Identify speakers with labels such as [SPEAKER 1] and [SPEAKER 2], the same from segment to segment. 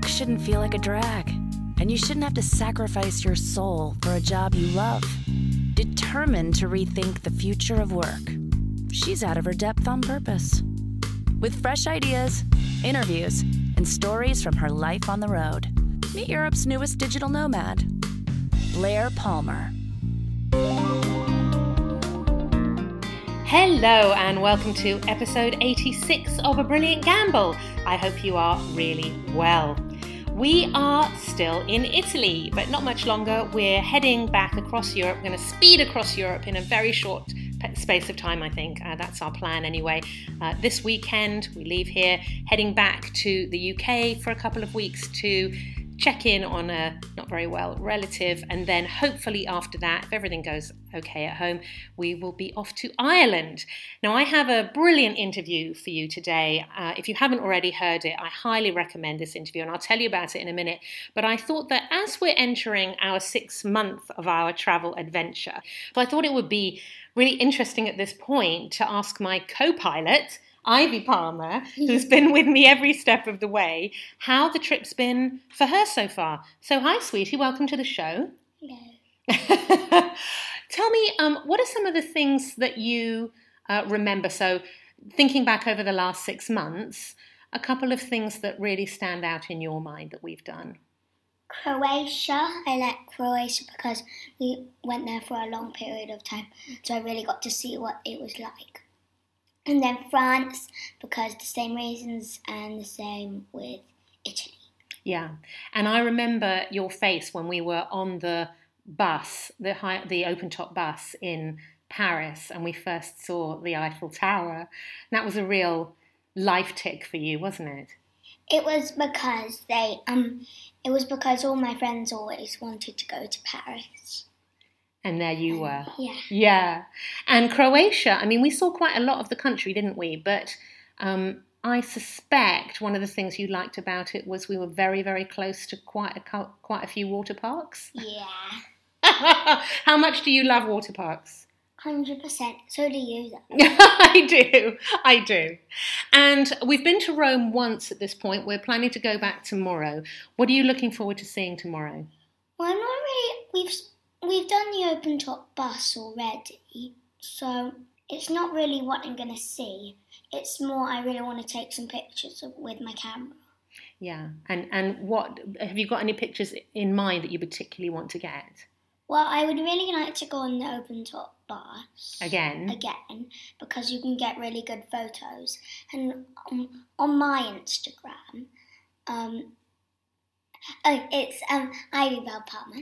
[SPEAKER 1] Work shouldn't feel like a drag, and you shouldn't have to sacrifice your soul for a job you love. Determined to rethink the future of work, she's out of her depth on purpose. With fresh ideas, interviews, and stories from her life on the road, meet Europe's newest digital nomad, Blair Palmer.
[SPEAKER 2] Hello and welcome to episode 86 of A Brilliant Gamble. I hope you are really well. We are still in Italy, but not much longer. We're heading back across Europe. We're going to speed across Europe in a very short space of time, I think. That's our plan anyway. This weekend, we leave here, heading back to the UK for a couple of weeks to check in on a not very well relative, and then hopefully after that, if everything goes okay at home, we will be off to Ireland. Now, I have a brilliant interview for you today. If you haven't already heard it, I highly recommend this interview, and I'll tell you about it in a minute. But I thought that as we're entering our 6th month of our travel adventure, so I thought it would be really interesting at this point to ask my co-pilot, Ivy Palmer, who's been with me every step of the way, how the trip's been for her so far. So hi, sweetie, welcome to the show.
[SPEAKER 3] Hello.
[SPEAKER 2] Tell me, what are some of the things that you remember? So thinking back over the last 6 months, a couple of things that really stand out in your mind that we've done.
[SPEAKER 3] Croatia. I like Croatia because we went there for a long period of time, so I really got to see what it was like. And then France, because the same reasons, and the same with Italy.
[SPEAKER 2] Yeah, and I remember your face when we were on the bus, the open-top bus in Paris, and we first saw the Eiffel Tower. And that was a real life tick for you, wasn't it?
[SPEAKER 3] It was because all my friends always wanted to go to Paris.
[SPEAKER 2] And there you were.
[SPEAKER 3] Yeah.
[SPEAKER 2] Yeah. And Croatia, I mean, we saw quite a lot of the country, didn't we? But I suspect one of the things you liked about it was we were very, very close to quite a few water parks.
[SPEAKER 3] Yeah.
[SPEAKER 2] How much do you love water parks?
[SPEAKER 3] 100%. So do you, though.
[SPEAKER 2] I do. And we've been to Rome once at this point. We're planning to go back tomorrow. What are you looking forward to seeing tomorrow?
[SPEAKER 3] Well, I'm not really... We've done the open-top bus already, so it's not really what I'm going to see. It's more I really want to take some pictures with my camera.
[SPEAKER 2] Yeah, and what have you got any pictures in mind that you particularly want to get?
[SPEAKER 3] Well, I would really like to go on the open-top bus.
[SPEAKER 2] Again,
[SPEAKER 3] because you can get really good photos. And on my Instagram... it's Ivy Bell Palmer,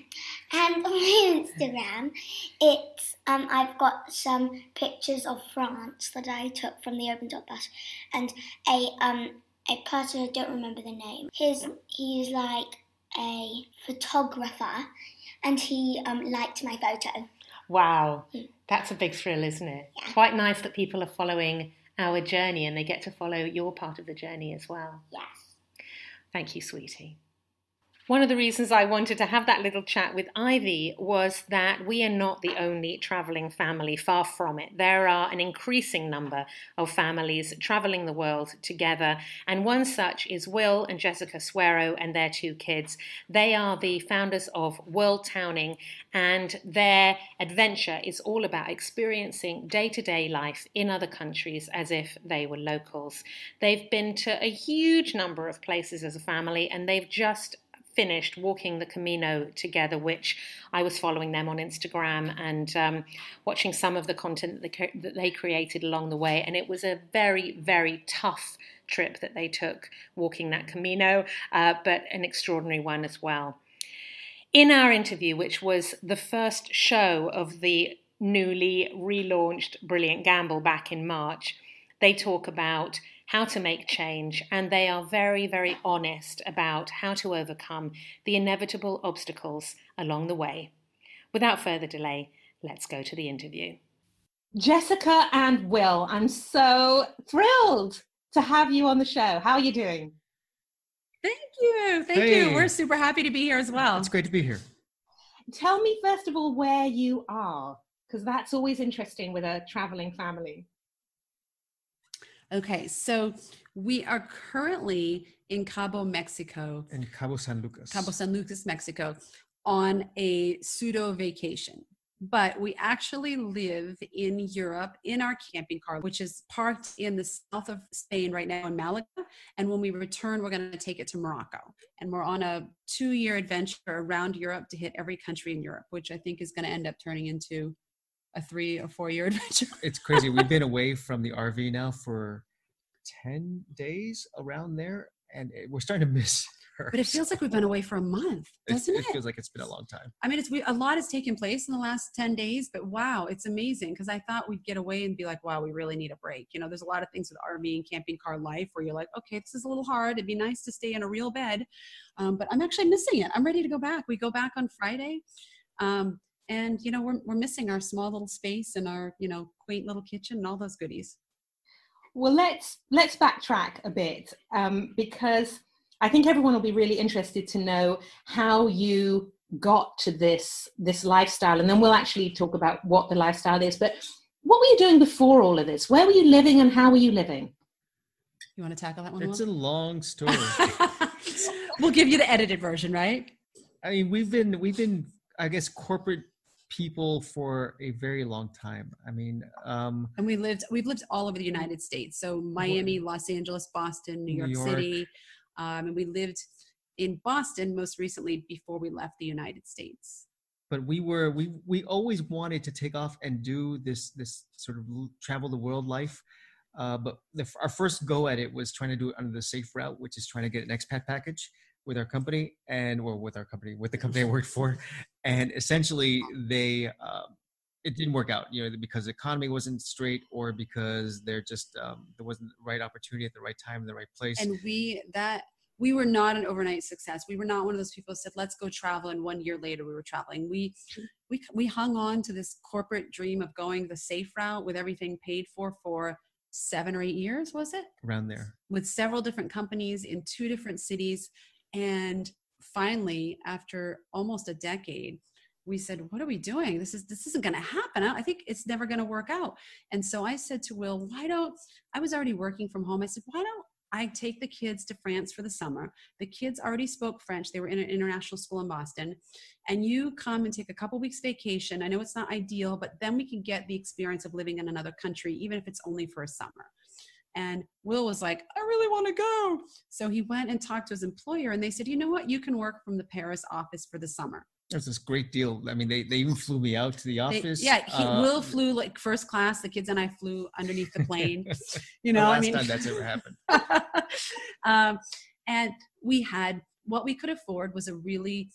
[SPEAKER 3] and on my Instagram, it's I've got some pictures of France that I took from the open top bus, and a person I don't remember the name. He's like a photographer, and he liked my photo.
[SPEAKER 2] Wow, that's a big thrill, isn't it?
[SPEAKER 3] Yeah.
[SPEAKER 2] Quite nice that people are following our journey, and they get to follow your part of the journey as well.
[SPEAKER 3] Yes.
[SPEAKER 2] Thank you, sweetie. One of the reasons I wanted to have that little chat with Ivy was that we are not the only travelling family, far from it. There are an increasing number of families travelling the world together, and one such is Will and Jessica Sueiro and their 2 kids. They are the founders of Worldtowning, and their adventure is all about experiencing day-to-day life in other countries as if they were locals. They've been to a huge number of places as a family, and they've just finished walking the Camino together, which I was following them on Instagram and watching some of the content that they created along the way. And it was a very, very tough trip that they took walking that Camino, but an extraordinary one as well. In our interview, which was the first show of the newly relaunched Brilliant Gamble back in March, they talk about how to make change, and they are very, very honest about how to overcome the inevitable obstacles along the way. Without further delay, let's go to the interview. Jessica and Will, I'm so thrilled to have you on the show. How are you doing?
[SPEAKER 4] Thank you. Thank you. We're super happy to be here as well.
[SPEAKER 5] It's great to be here.
[SPEAKER 2] Tell me, first of all, where you are, because that's always interesting with a traveling family.
[SPEAKER 4] Okay, so we are currently in Cabo, Mexico.
[SPEAKER 5] In Cabo San Lucas.
[SPEAKER 4] Cabo San Lucas, Mexico, on a pseudo vacation. But we actually live in Europe in our camping car, which is parked in the south of Spain right now in Malaga. And when we return, we're going to take it to Morocco. And we're on a 2-year adventure around Europe to hit every country in Europe, which I think is going to end up turning into a 3 or 4 year adventure.
[SPEAKER 5] It's crazy. We've been away from the RV now for 10 days around there, and we're starting to miss her.
[SPEAKER 4] But it feels like we've been away for a month, doesn't it?
[SPEAKER 5] It feels like it's been a long time.
[SPEAKER 4] I mean, a lot has taken place in the last 10 days, but wow, it's amazing, because I thought we'd get away and be like, wow, we really need a break. You know, there's a lot of things with RV and camping car life where you're like, okay, this is a little hard. It'd be nice to stay in a real bed. But I'm actually missing it. I'm ready to go back. We go back on Friday. And, you know, we're missing our small little space and our, you know, quaint little kitchen and all those goodies.
[SPEAKER 2] Well, let's backtrack a bit, because I think everyone will be really interested to know how you got to this lifestyle, and then we'll actually talk about what the lifestyle is. But what were you doing before all of this? Where were you living, and how were you living?
[SPEAKER 4] You want to tackle that one?
[SPEAKER 5] It's a long story.
[SPEAKER 4] We'll give you the edited version, right?
[SPEAKER 5] I mean, we've been, I guess, corporate people for a very long time. I mean,
[SPEAKER 4] and we've lived all over the United States. So Miami, Los Angeles, Boston, New York City. And we lived in Boston most recently before we left the United States.
[SPEAKER 5] But we always wanted to take off and do this sort of travel the world life. But our first go at it was trying to do it under the safe route, which is trying to get an expat package with our company with the company I worked for. And essentially it didn't work out, you know, because the economy wasn't straight, or because there wasn't the right opportunity at the right time in the right place.
[SPEAKER 4] And we were not an overnight success. We were not one of those people who said, let's go travel. And 1 year later we were traveling. We hung on to this corporate dream of going the safe route with everything paid for 7 or 8 years, was it?
[SPEAKER 5] Around there. With
[SPEAKER 4] several different companies in 2 different cities. And finally, after almost a decade, we said, what are we doing? This isn't going to happen. I think it's never going to work out. And so I said to Will, I was already working from home. I said, why don't I take the kids to France for the summer? The kids already spoke French. They were in an international school in Boston. And you come and take a couple weeks vacation. I know it's not ideal, but then we can get the experience of living in another country, even if it's only for a summer. And Will was like, I really want to go. So he went and talked to his employer, and they said, you know what? You can work from the Paris office for the summer.
[SPEAKER 5] That's this great deal. I mean, they even flew me out to the office.
[SPEAKER 4] Will flew like first class. The kids and I flew underneath the plane. You know,
[SPEAKER 5] last time that's ever happened.
[SPEAKER 4] And we had, what we could afford was a really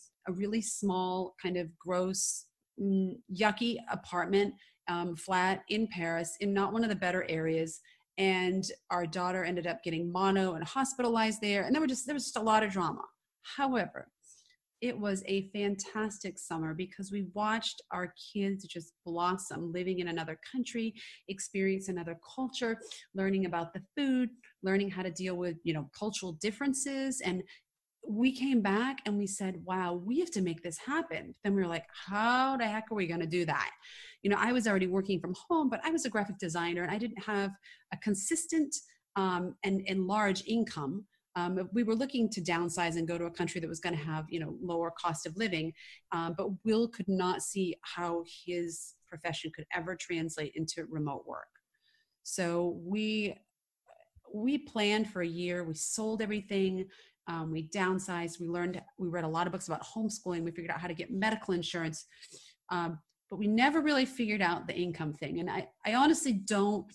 [SPEAKER 4] small, kind of gross, yucky apartment, flat in Paris, in not one of the better areas. And our daughter ended up getting mono and hospitalized there. And there was just a lot of drama. However, it was a fantastic summer because we watched our kids just blossom, living in another country, experience another culture, learning about the food, learning how to deal with, you know, cultural differences. And we came back and we said, wow, we have to make this happen. Then we were like, how the heck are we going to do that? You know, I was already working from home, but I was a graphic designer and I didn't have a consistent and large income. We were looking to downsize and go to a country that was going to have, you know, lower cost of living. But Will could not see how his profession could ever translate into remote work. So we planned for a year. We sold everything. We downsized. We read a lot of books about homeschooling. We figured out how to get medical insurance. But we never really figured out the income thing. And I honestly don't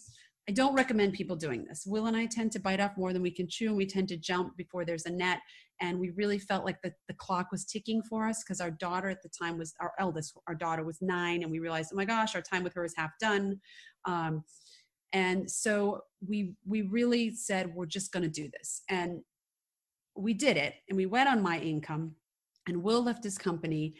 [SPEAKER 4] recommend people doing this. Will and I tend to bite off more than we can chew, and we tend to jump before there's a net. And we really felt like the clock was ticking for us, because our daughter at the time was our daughter was 9, and we realized, oh my gosh, our time with her is half done. And so we really said, we're just going to do this. And we did it, and we went on my income, and Will left his company.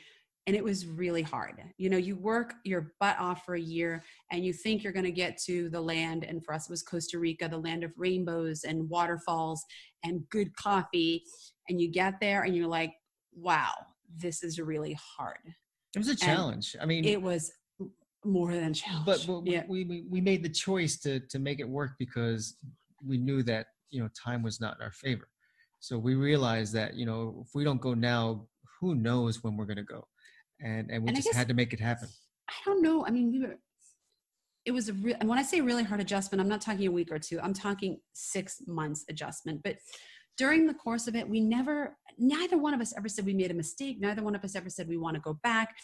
[SPEAKER 4] And it was really hard. You know, you work your butt off for a year and you think you're going to get to the land. And for us, it was Costa Rica, the land of rainbows and waterfalls and good coffee. And you get there and you're like, wow, this is really hard.
[SPEAKER 5] It was a challenge. I mean,
[SPEAKER 4] it was more than a challenge.
[SPEAKER 5] But yeah. we made the choice to make it work, because we knew that, you know, time was not in our favor. So we realized that, you know, if we don't go now, who knows when we're going to go. And we
[SPEAKER 4] And I
[SPEAKER 5] just
[SPEAKER 4] guess,
[SPEAKER 5] had to make it happen.
[SPEAKER 4] I don't know. I mean, it was and when I say really hard adjustment, I'm not talking a week or two, I'm talking 6 months adjustment. But during the course of it, neither one of us ever said we made a mistake. Neither one of us ever said we want to go back.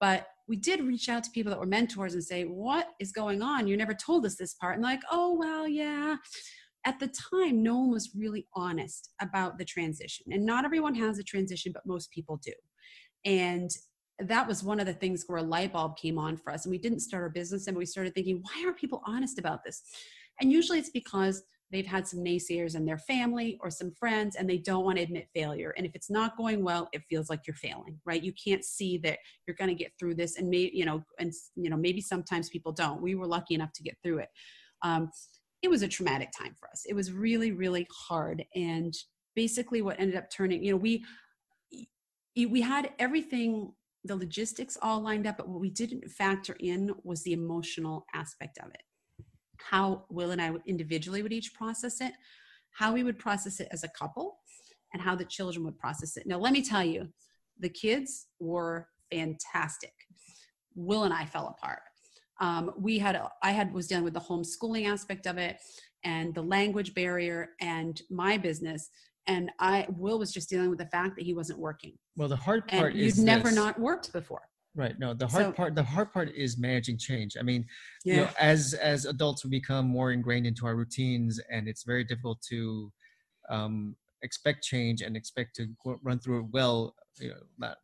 [SPEAKER 4] But we did reach out to people that were mentors and say, what is going on? You never told us this part. And like, oh, well, yeah. At the time, no one was really honest about the transition. And not everyone has a transition, but most people do. And that was one of the things where a light bulb came on for us. And we didn't start our business, and we started thinking, why aren't people honest about this? And usually it's because they've had some naysayers in their family or some friends, and they don't want to admit failure. And if it's not going well, it feels like you're failing, right? You can't see that you're going to get through this. And maybe sometimes people don't. We were lucky enough to get through it. It was a traumatic time for us. It was really, really hard. And basically what ended up turning, we had everything, the logistics all lined up, but what we didn't factor in was the emotional aspect of it. How Will and I individually would each process it, how we would process it as a couple, and how the children would process it. Now, let me tell you, the kids were fantastic. Will and I fell apart. I was dealing with the homeschooling aspect of it and the language barrier and my business. And Will was just dealing with the fact that he wasn't working.
[SPEAKER 5] Well, the hard part
[SPEAKER 4] and
[SPEAKER 5] is
[SPEAKER 4] you'd never not worked before.
[SPEAKER 5] Right. No, the hard part is managing change. I mean,
[SPEAKER 4] yeah.
[SPEAKER 5] You know, as adults, we become more ingrained into our routines, and it's very difficult to expect change and expect to run through it well, you know,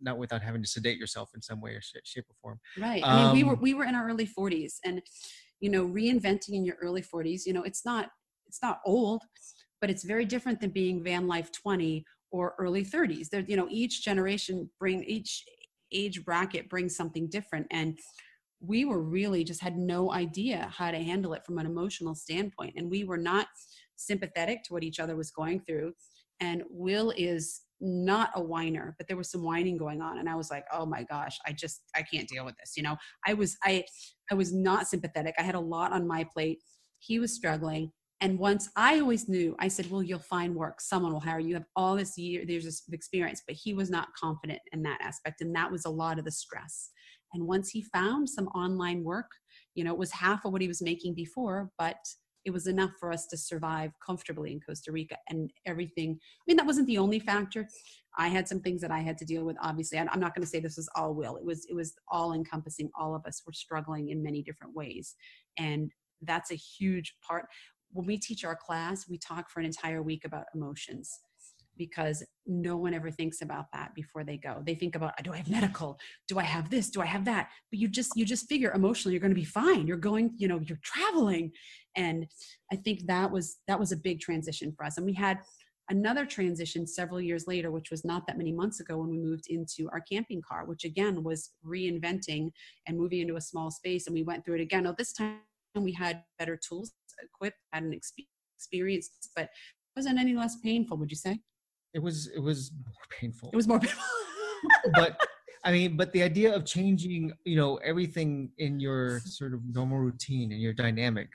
[SPEAKER 5] not without having to sedate yourself in some way or shape or form.
[SPEAKER 4] Right. I mean, we were in our early 40s, and, you know, reinventing in your early 40s, you know, it's not old, but it's very different than being van life 20 or early 30s. There, you know, each age bracket brings something different. And we were really just had no idea how to handle it from an emotional standpoint. And we were not sympathetic to what each other was going through. And Will is not a whiner, but there was some whining going on. And I was like, oh my gosh, I can't deal with this. You know, I was not sympathetic. I had a lot on my plate. He was struggling. And once I always knew, I said, well, you'll find work. Someone will hire you. You have all this there's this experience, but he was not confident in that aspect. And that was a lot of the stress. And once he found some online work, you know, it was half of what he was making before, but it was enough for us to survive comfortably in Costa Rica and everything. I mean, that wasn't the only factor. I had some things that I had to deal with. Obviously, I'm not going to say this was all Will. It was all encompassing. All of us were struggling in many different ways. And that's a huge part. When we teach our class, we talk for an entire week about emotions, because no one ever thinks about that before they go. They think about, do I have medical? Do I have this? Do I have that? But you just figure emotionally, you're going to be fine. You're going, you know, you're traveling. And I think that was a big transition for us. And we had another transition several years later, which was not that many months ago, when we moved into our camping car, which again was reinventing and moving into a small space. And we went through it again. Now this time we had better tools equipped, had an experience, but it wasn't any less painful, would you say?
[SPEAKER 5] It was more painful.
[SPEAKER 4] It was more painful.
[SPEAKER 5] But I mean, but the idea of changing, you know, everything in your sort of normal routine and your dynamic,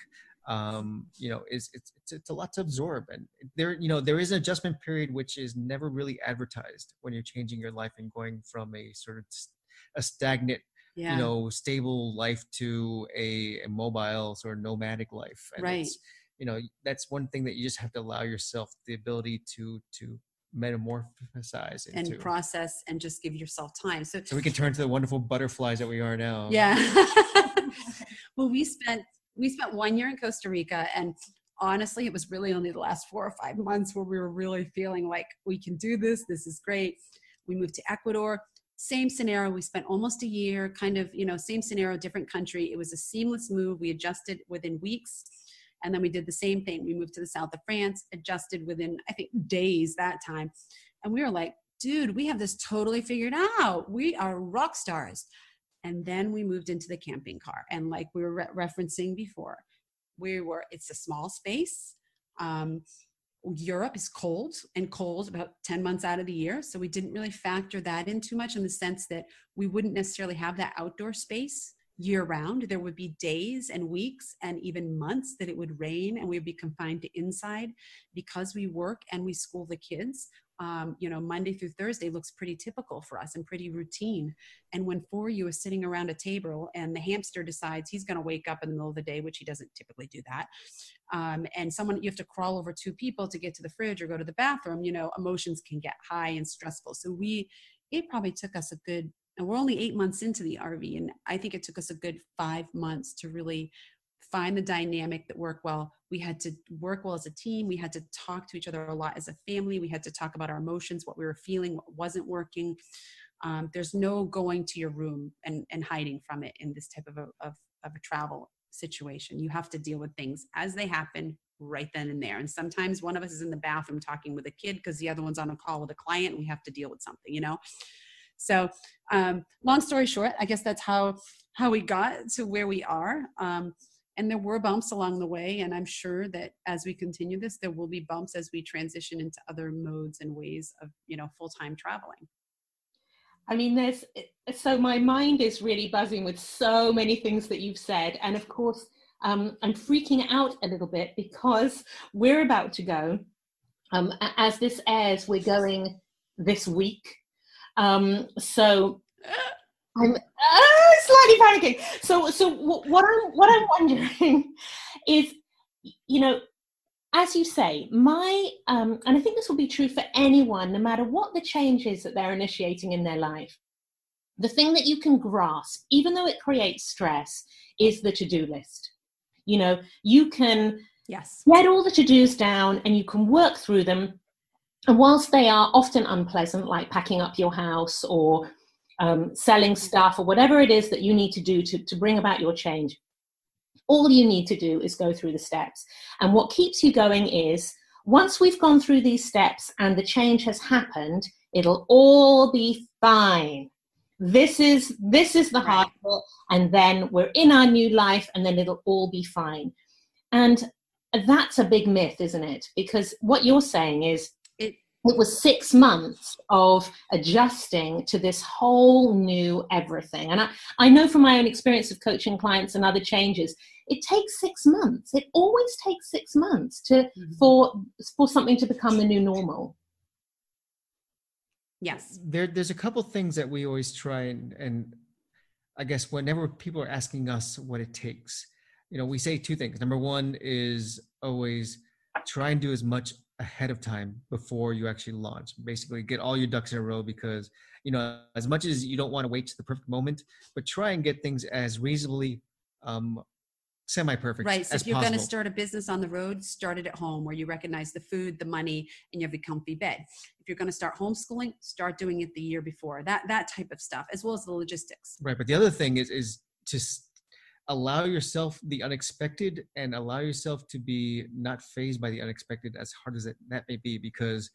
[SPEAKER 5] you know, it's a lot to absorb. And there is an adjustment period which is never really advertised when you're changing your life and going from a sort of a stagnant,
[SPEAKER 4] yeah,
[SPEAKER 5] you know, stable life to a mobile sort of nomadic life. And
[SPEAKER 4] right.
[SPEAKER 5] You know, that's one thing that you just have to allow yourself the ability to metamorphosize into.
[SPEAKER 4] And process and just give yourself time. So
[SPEAKER 5] we can turn to the wonderful butterflies that we are now.
[SPEAKER 4] Yeah. Well, we spent 1 year in Costa Rica, and honestly, it was really only the last 4 or 5 months where we were really feeling like we can do this. This is great. We moved to Ecuador. Same scenario. We spent almost a year, kind of, you know, same scenario, different country. It was a seamless move. We adjusted within weeks. And then we did the same thing. We moved to the south of France, adjusted within, I think, days that time. And we were like, dude, we have this totally figured out. We are rock stars. And then we moved into the camping car. And like we were referencing before, it's a small space. Europe is cold about 10 months out of the year. So we didn't really factor that in too much, in the sense that we wouldn't necessarily have that outdoor space year round. There would be days and weeks and even months that it would rain and we'd be confined to inside because we work and we school the kids. Monday through Thursday looks pretty typical for us and pretty routine. And when four of you are sitting around a table and the hamster decides he's going to wake up in the middle of the day, which he doesn't typically do that. And you have to crawl over two people to get to the fridge or go to the bathroom, emotions can get high and stressful. So it probably took us and we're only 8 months into the RV. And I think it took us a good 5 months to really find the dynamic that worked well. We had to work well as a team. We had to talk to each other a lot as a family. We had to talk about our emotions, what we were feeling, what wasn't working. There's no going to your room and hiding from it in this type of a travel situation. You have to deal with things as they happen right then and there. And sometimes one of us is in the bathroom talking with a kid because the other one's on a call with a client and we have to deal with something, So long story short, I guess that's how we got to where we are. And there were bumps along the way. And I'm sure that as we continue this, there will be bumps as we transition into other modes and ways of, full-time traveling.
[SPEAKER 2] I mean, so my mind is really buzzing with so many things that you've said. And of course, I'm freaking out a little bit because we're about to go. As this airs, we're going this week. So I'm slightly panicking. So what I'm wondering is, as you say, and I think this will be true for anyone, no matter what the change is that they're initiating in their life, the thing that you can grasp, even though it creates stress, is the to-do list. You can get all the to-dos down and you can work through them. And whilst they are often unpleasant, like packing up your house or selling stuff or whatever it is that you need to do to bring about your change, all you need to do is go through the steps. And what keeps you going is, once we've gone through these steps and the change has happened, it'll all be fine. This is the hard bit, and then we're in our new life, and then it'll all be fine. And that's a big myth, isn't it? Because what you're saying is, it was 6 months of adjusting to this whole new everything. And I know from my own experience of coaching clients and other changes, it takes 6 months. It always takes 6 months for something to become the new normal.
[SPEAKER 4] Yes.
[SPEAKER 5] There's a couple things that we always try and I guess whenever people are asking us what it takes, we say two things. Number one is always try and do as much ahead of time before you actually launch. Basically get all your ducks in a row, because as much as you don't want to wait to the perfect moment, but try and get things as reasonably semi-perfect
[SPEAKER 4] right. So
[SPEAKER 5] as
[SPEAKER 4] if you're
[SPEAKER 5] possible.
[SPEAKER 4] going to start a business on the road, start it at home where you recognize the food, the money, and you have a comfy bed. If you're going to start homeschooling, start doing it the year before. That type of stuff, as well as the logistics.
[SPEAKER 5] Right. But the other thing is just allow yourself the unexpected and allow yourself to be not fazed by the unexpected, as hard as that may be, because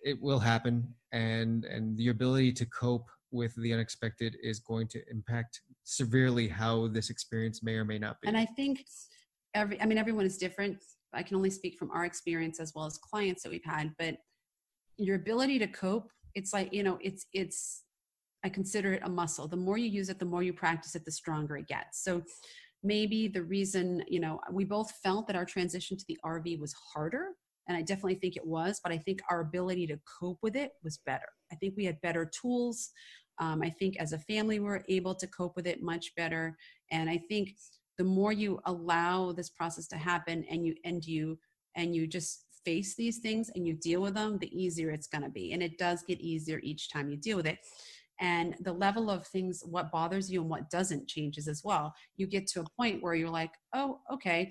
[SPEAKER 5] it will happen, and the ability to cope with the unexpected is going to impact severely how this experience may or may not be.
[SPEAKER 4] And I think everyone is different. I can only speak from our experience as well as clients that we've had, but your ability to cope, it's like, I consider it a muscle. The more you use it, the more you practice it, the stronger it gets. So maybe the reason, we both felt that our transition to the RV was harder, and I definitely think it was, but I think our ability to cope with it was better. I think we had better tools. I think as a family, we're able to cope with it much better. And I think the more you allow this process to happen and you just face these things and you deal with them, the easier it's going to be. And it does get easier each time you deal with it. And the level of things, what bothers you and what doesn't, changes as well. You get to a point where you're like, oh, okay,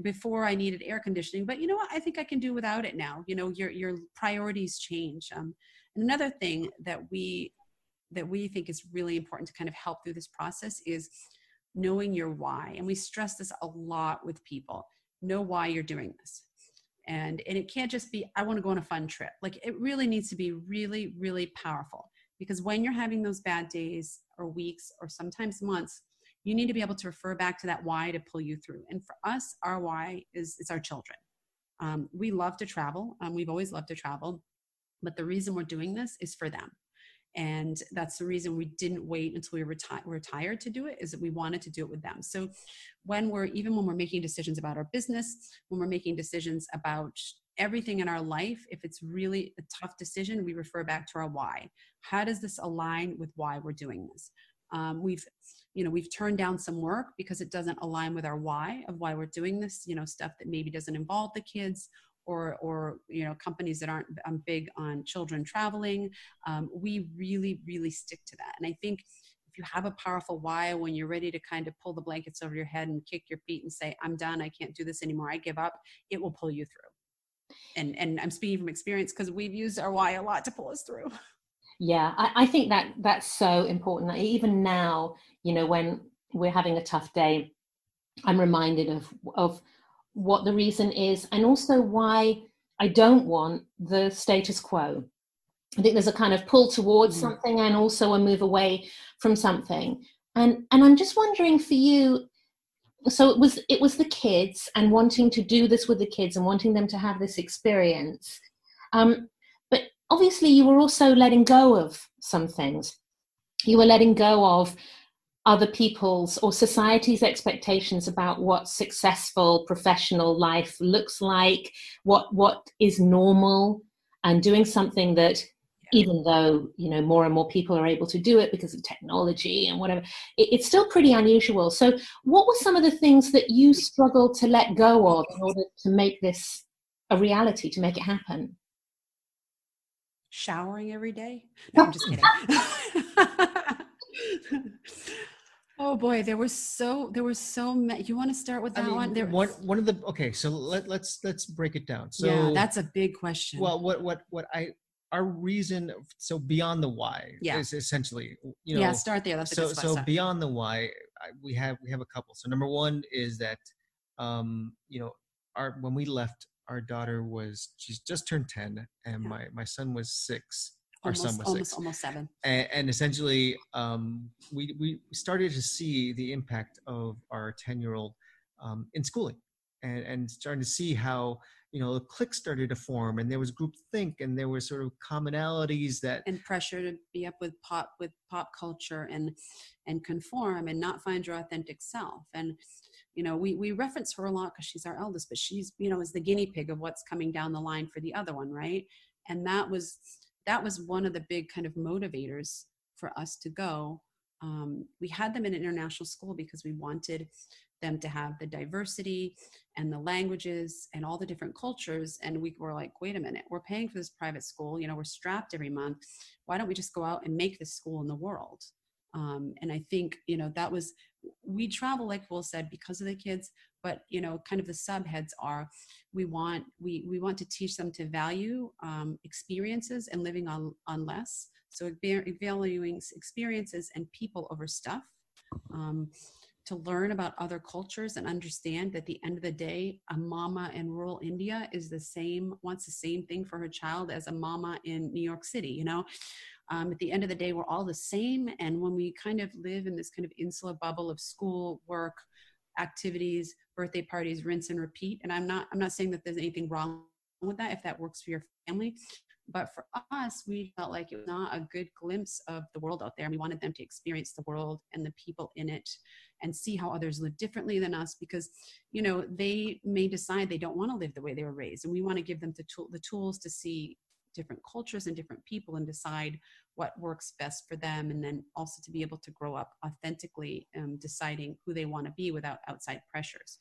[SPEAKER 4] before I needed air conditioning, but you know what? I think I can do without it now. Your priorities change. And another thing that we think is really important to kind of help through this process is knowing your why. And we stress this a lot with people. Know why you're doing this. And it can't just be, I want to go on a fun trip. Like, it really needs to be really, really powerful. Because when you're having those bad days or weeks or sometimes months, you need to be able to refer back to that why to pull you through. And for us, our why is our children. We love to travel. We've always loved to travel. But the reason we're doing this is for them. And that's the reason we didn't wait until we were retired to do it, is that we wanted to do it with them. So when we're making decisions about our business, when we're making decisions about everything in our life, if it's really a tough decision, we refer back to our why. How does this align with why we're doing this? We've turned down some work because it doesn't align with our why of why we're doing this, stuff that maybe doesn't involve the kids, or companies that aren't big on children traveling. We really, really stick to that. And I think if you have a powerful why, when you're ready to kind of pull the blankets over your head and kick your feet and say, I'm done, I can't do this anymore, I give up, it will pull you through. And I'm speaking from experience because we've used our why a lot to pull us through.
[SPEAKER 2] Yeah, I think that's so important. Even now, when we're having a tough day, I'm reminded of what the reason is, and also why I don't want the status quo. I think there's a kind of pull towards something and also a move away from something. And I'm just wondering for you, so it was the kids and wanting to do this with the kids and wanting them to have this experience. But obviously you were also letting go of some things. You were letting go of other people's or society's expectations about what successful professional life looks like, what is normal, and doing something that, even though more and more people are able to do it because of technology and whatever, it's still pretty unusual. So what were some of the things that you struggled to let go of in order to make this a reality, to make it happen?
[SPEAKER 4] Showering every day? No, I'm just kidding. Oh boy, there were so many. You want to start with that one?
[SPEAKER 5] One of the, okay, so let's break it down. So
[SPEAKER 4] yeah, that's a big question.
[SPEAKER 5] Well, our reason, so beyond the why is essentially,
[SPEAKER 4] start there. That's a good spot.
[SPEAKER 5] So beyond the why, we have a couple. So number one is that, when we left, our daughter she's just turned 10, and my son was 6. Our son was 6.
[SPEAKER 4] Almost 7.
[SPEAKER 5] And essentially, we started to see the impact of our 10-year-old in schooling, and starting to see how, the cliques started to form, and there was groupthink, and there were sort of commonalities and
[SPEAKER 4] pressure to be up with pop culture and conform and not find your authentic self. And we reference her a lot because she's our eldest, but she's is the guinea pig of what's coming down the line for the other one, right? And that was one of the big kind of motivators for us to go. We had them in an international school because we wanted them to have the diversity and the languages and all the different cultures. And we were like, wait a minute, we're paying for this private school, we're strapped every month. Why don't we just go out and make this school in the world? And I think, we travel, like Will said, because of the kids, but, kind of the subheads are, we want to teach them to value experiences and living on less. So valuing experiences and people over stuff, to learn about other cultures and understand that at the end of the day, a mama in rural India wants the same thing for her child as a mama in New York City, At the end of the day, we're all the same. And when we kind of live in this kind of insular bubble of school, work, activities, birthday parties, rinse and repeat. And I'm not saying that there's anything wrong with that if that works for your family. But for us, we felt like it was not a good glimpse of the world out there. And we wanted them to experience the world and the people in it and see how others live differently than us, because, they may decide they don't want to live the way they were raised. And we want to give them the tools to see different cultures and different people and decide what works best for them. And then also to be able to grow up authentically, deciding who they want to be without outside pressures.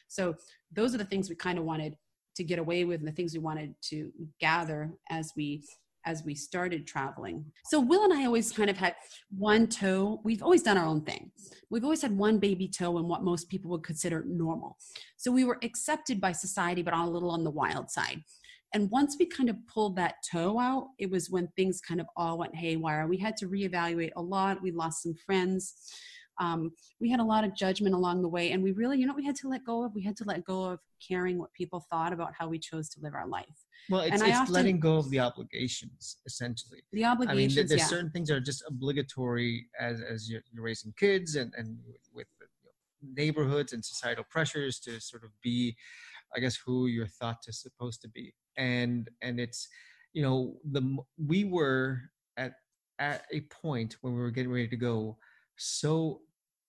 [SPEAKER 4] So those are the things we kind of wanted to get away with, and the things we wanted to gather as we started traveling. So Will and I always kind of had one toe. We've always done our own thing. We've always had one baby toe in what most people would consider normal. So we were accepted by society, but a little on the wild side. And once we kind of pulled that toe out, it was when things kind of all went haywire. We had to reevaluate a lot. We lost some friends. We had a lot of judgment along the way, and we really, we had to let go of caring what people thought about how we chose to live our life.
[SPEAKER 5] Well, it's letting go of the obligations, essentially.
[SPEAKER 4] The obligations,
[SPEAKER 5] there's certain things that are just obligatory as you're raising kids, and with neighborhoods and societal pressures to sort of be, I guess, who you're thought to supposed to be. And it's, we were at at a point when we were getting ready to go so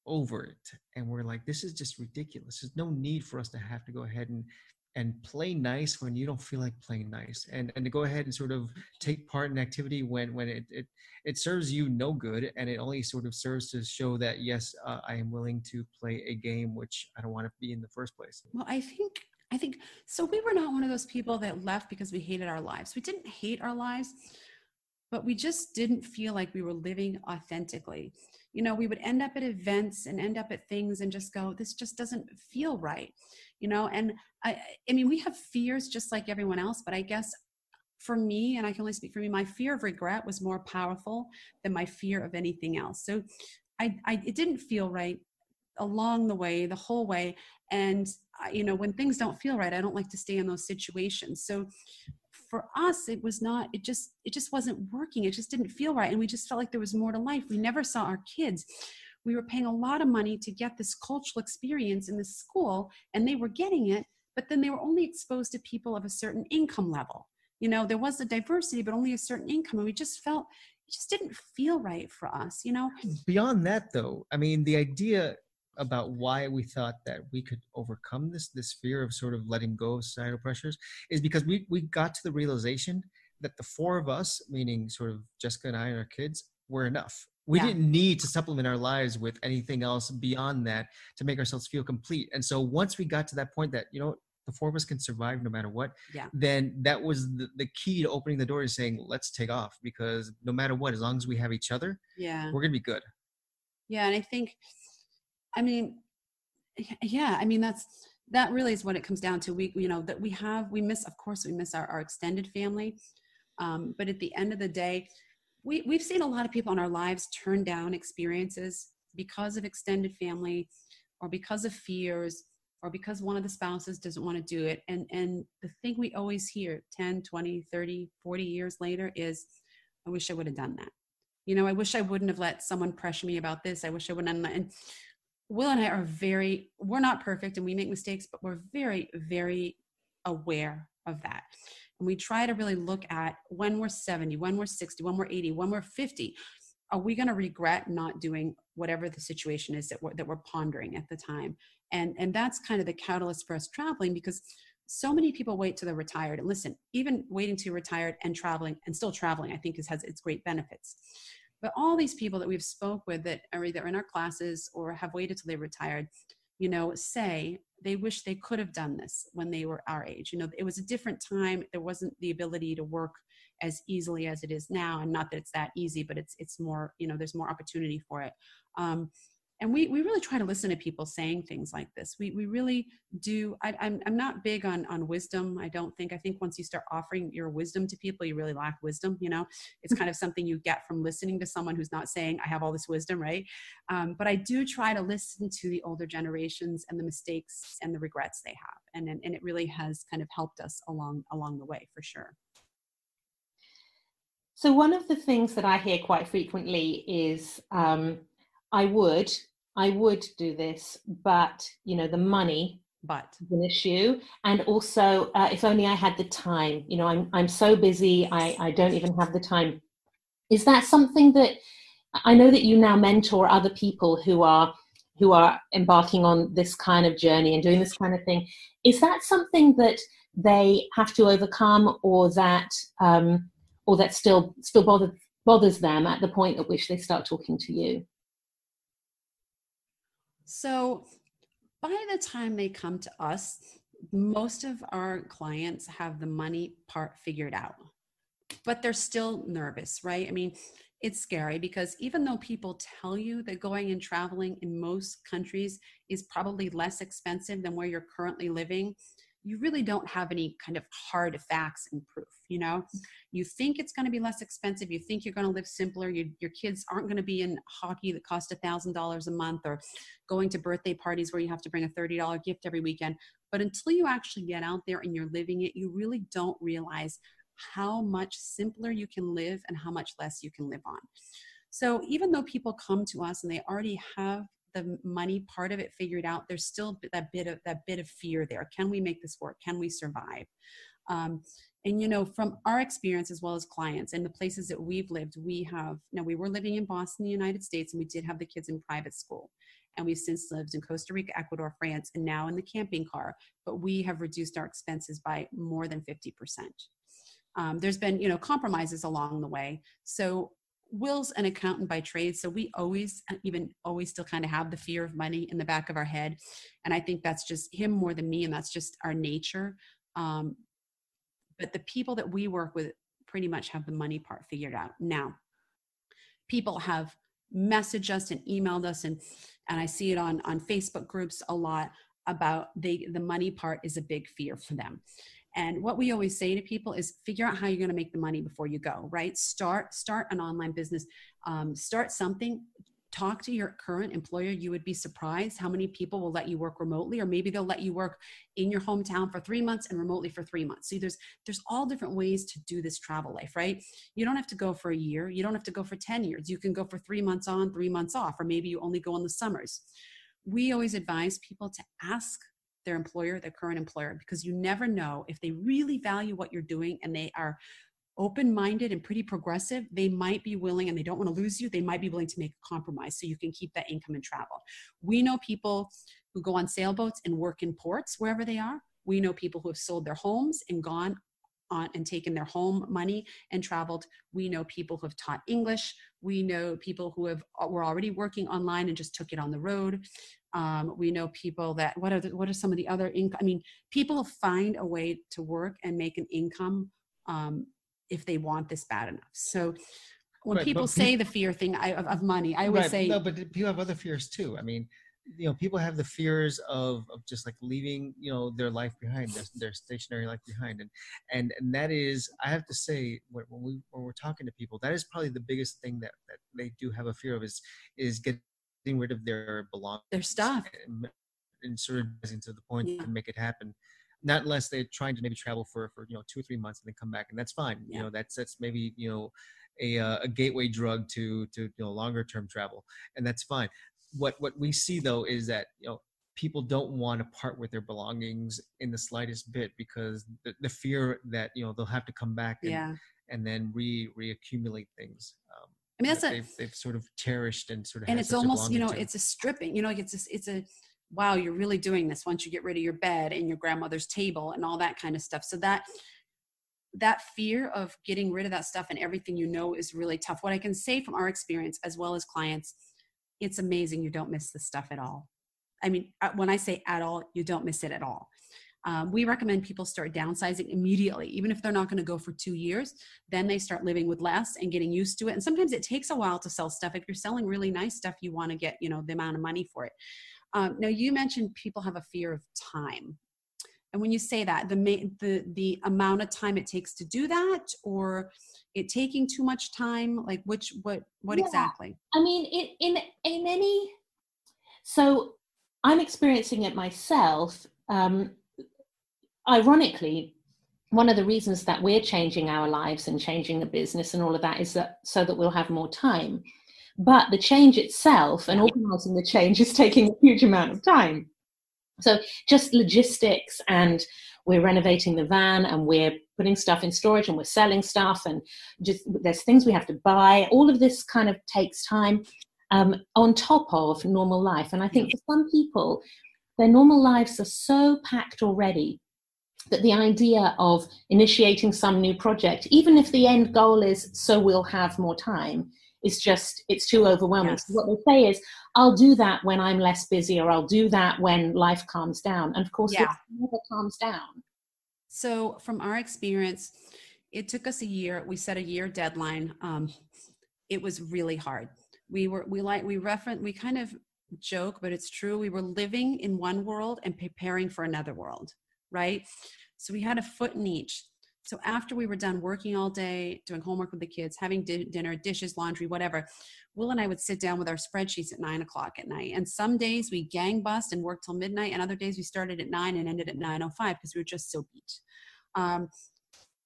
[SPEAKER 5] over it, and we're like, this is just ridiculous. There's no need for us to have to go ahead and play nice when you don't feel like playing nice, and to go ahead and sort of take part in activity when it serves you no good, and it only sort of serves to show that, yes, I am willing to play a game which I don't want to be in the first place.
[SPEAKER 4] Well, I think so. We were not one of those people that left because we hated our lives. We didn't hate our lives, but we just didn't feel like we were living authentically. You know, we would end up at events and end up at things and just go, this just doesn't feel right, you know? And I mean, we have fears just like everyone else, but I guess for me, and I can only speak for me, my fear of regret was more powerful than my fear of anything else. So it didn't feel right along the way, the whole way. And, you know, when things don't feel right, I don't like to stay in those situations. So for us, it just wasn't working. It just didn't feel right. And we just felt like there was more to life. We never saw our kids. We were paying a lot of money to get this cultural experience in this school, and they were getting it, but then they were only exposed to people of a certain income level. You know, there was a diversity, but only a certain income. And we just felt, it just didn't feel right for us, you know?
[SPEAKER 5] Beyond that, though, I mean, the idea about why we thought that we could overcome this fear of sort of letting go of societal pressures is because we got to the realization that the four of us, meaning sort of Jessica and I and our kids, were enough. We didn't need to supplement our lives with anything else beyond that to make ourselves feel complete. And so once we got to that point that, you know, the four of us can survive no matter what, then that was the key to opening the door and saying, let's take off, because no matter what, as long as we have each other, we're going to be good.
[SPEAKER 4] Yeah. And I think, I mean, that really is what it comes down to. We miss our extended family. But at the end of the day, we've seen a lot of people in our lives turn down experiences because of extended family, or because of fears, or because one of the spouses doesn't want to do it. And the thing we always hear 10, 20, 30, 40 years later is, I wish I would have done that. You know, I wish I wouldn't have let someone pressure me about this. I wish I wouldn't have. And Will and I we're not perfect and we make mistakes, but we're very, very aware of that. And we try to really look at when we're 70, when we're 60, when we're 80, when we're 50, are we going to regret not doing whatever the situation is that we're pondering at the time? And that's kind of the catalyst for us traveling, because so many people wait till they're retired. And listen, even waiting till you're retired and traveling and still traveling, I think has its great benefits. But all these people that we've spoke with that are either in our classes or have waited till they retired, you know, say they wish they could have done this when they were our age. You know, it was a different time. There wasn't the ability to work as easily as it is now. And not that it's that easy, but it's more, you know, there's more opportunity for it. And we really try to listen to people saying things like this. We really do. I'm not big on wisdom. I think once you start offering your wisdom to people, you really lack wisdom. You know, it's kind of something you get from listening to someone who's not saying, I have all this wisdom, right? But I do try to listen to the older generations and the mistakes and the regrets they have. And it really has kind of helped us along the way, for sure.
[SPEAKER 2] So one of the things that I hear quite frequently is, I would do this, but you know, the money is an issue. And also, if only I had the time, you know, I'm so busy, I don't even have the time. Is that something that, I know that you now mentor other people who are embarking on this kind of journey and doing this kind of thing. Is that something that they have to overcome, or that still bothers them at the point at which they start talking to you?
[SPEAKER 4] So by the time they come to us, most of our clients have the money part figured out, but they're still nervous, right? I mean, it's scary because even though people tell you that going and traveling in most countries is probably less expensive than where you're currently living, you really don't have any kind of hard facts and proof. You know, you think it's going to be less expensive. You think you're going to live simpler. Your kids aren't going to be in hockey that costs $1,000 a month, or going to birthday parties where you have to bring a $30 gift every weekend. But until you actually get out there and you're living it, you really don't realize how much simpler you can live and how much less you can live on. So even though people come to us and they already have the money part of it figured out, there's still that bit of fear there. Can we make this work? Can we survive? And, you know, from our experience as well as clients and the places that we've lived, we were living in Boston, the United States, and we did have the kids in private school. And we've since lived in Costa Rica, Ecuador, France, and now in the camping car. But we have reduced our expenses by more than 50%. There's been, you know, compromises along the way. So Will's an accountant by trade. So we always still kind of have the fear of money in the back of our head. And I think that's just him more than me. And that's just our nature. But the people that we work with pretty much have the money part figured out. Now, people have messaged us and emailed us, and I see it on Facebook groups a lot about the money part is a big fear for them. And what we always say to people is figure out how you're going to make the money before you go, right? Start an online business, start something. Talk to your current employer. You would be surprised how many people will let you work remotely, or maybe they'll let you work in your hometown for 3 months and remotely for 3 months. See, there's all different ways to do this travel life, right? You don't have to go for a year. You don't have to go for 10 years. You can go for 3 months on, 3 months off, or maybe you only go in the summers. We always advise people to ask their employer, their current employer, because you never know if they really value what you're doing and they are open-minded and pretty progressive. They might be willing, and they don't want to lose you, they might be willing to make a compromise so you can keep that income and travel. We know people who go on sailboats and work in ports wherever they are. We know people who have sold their homes and gone on and taken their home money and traveled. We know people who have taught English. We know people who were already working online and just took it on the road. We know people that, what are some of the other income? I mean, people find a way to work and make an income if they want this bad enough. So when people say the fear thing of money, I always say,
[SPEAKER 5] no, but people have other fears too. I mean, you know, people have the fears of just like leaving, you know, their life behind, their stationary life behind. And that is, I have to say, when we're talking to people, that is probably the biggest thing that they do have a fear of is getting rid of their belongings,
[SPEAKER 4] their stuff,
[SPEAKER 5] and sort of rising to the point to make it happen. Not unless they're trying to maybe travel for 2 or 3 months and then come back, and that's fine. You know, that's maybe, you know, a gateway drug to you know, longer term travel, and that's fine. What we see though is that, you know, people don't want to part with their belongings in the slightest bit, because the fear that, you know, they'll have to come back and then reaccumulate things.
[SPEAKER 4] I mean,
[SPEAKER 5] they've sort of cherished and sort of,
[SPEAKER 4] and it's almost, you know, it's a stripping, you know, it's a wow, you're really doing this once you get rid of your bed and your grandmother's table and all that kind of stuff. So that fear of getting rid of that stuff and everything, you know, is really tough. What I can say from our experience as well as clients, it's amazing. You don't miss the stuff at all. I mean, when I say at all, you don't miss it at all. We recommend people start downsizing immediately, even if they're not going to go for 2 years. Then they start living with less and getting used to it. And sometimes it takes a while to sell stuff. If you're selling really nice stuff, you want to get, you know, the amount of money for it. Now, you mentioned people have a fear of time. And when you say that, the amount of time it takes to do that, or it taking too much time, like what exactly?
[SPEAKER 2] I mean, in any, so I'm experiencing it myself. Ironically, one of the reasons that we're changing our lives and changing the business and all of that is that so that we'll have more time. But the change itself and organizing the change is taking a huge amount of time. So just logistics, and we're renovating the van, and we're putting stuff in storage, and we're selling stuff, and just there's things we have to buy. All of this kind of takes time on top of normal life. And I think for some people, their normal lives are so packed already that the idea of initiating some new project, even if the end goal is so we'll have more time, it's too overwhelming.
[SPEAKER 4] Yes.
[SPEAKER 2] So what they say is, I'll do that when I'm less busy, or I'll do that when life calms down. And of course, it never calms down.
[SPEAKER 4] So from our experience, it took us a year. We set a year deadline. It was really hard. We kind of joke, but it's true. We were living in one world and preparing for another world, right? So we had a foot in each. So after we were done working all day, doing homework with the kids, having dinner, dishes, laundry, whatever, Will and I would sit down with our spreadsheets at 9 o'clock at night. And some days we gang bust and worked till midnight. And other days we started at 9 and ended at 9:05 because we were just so beat.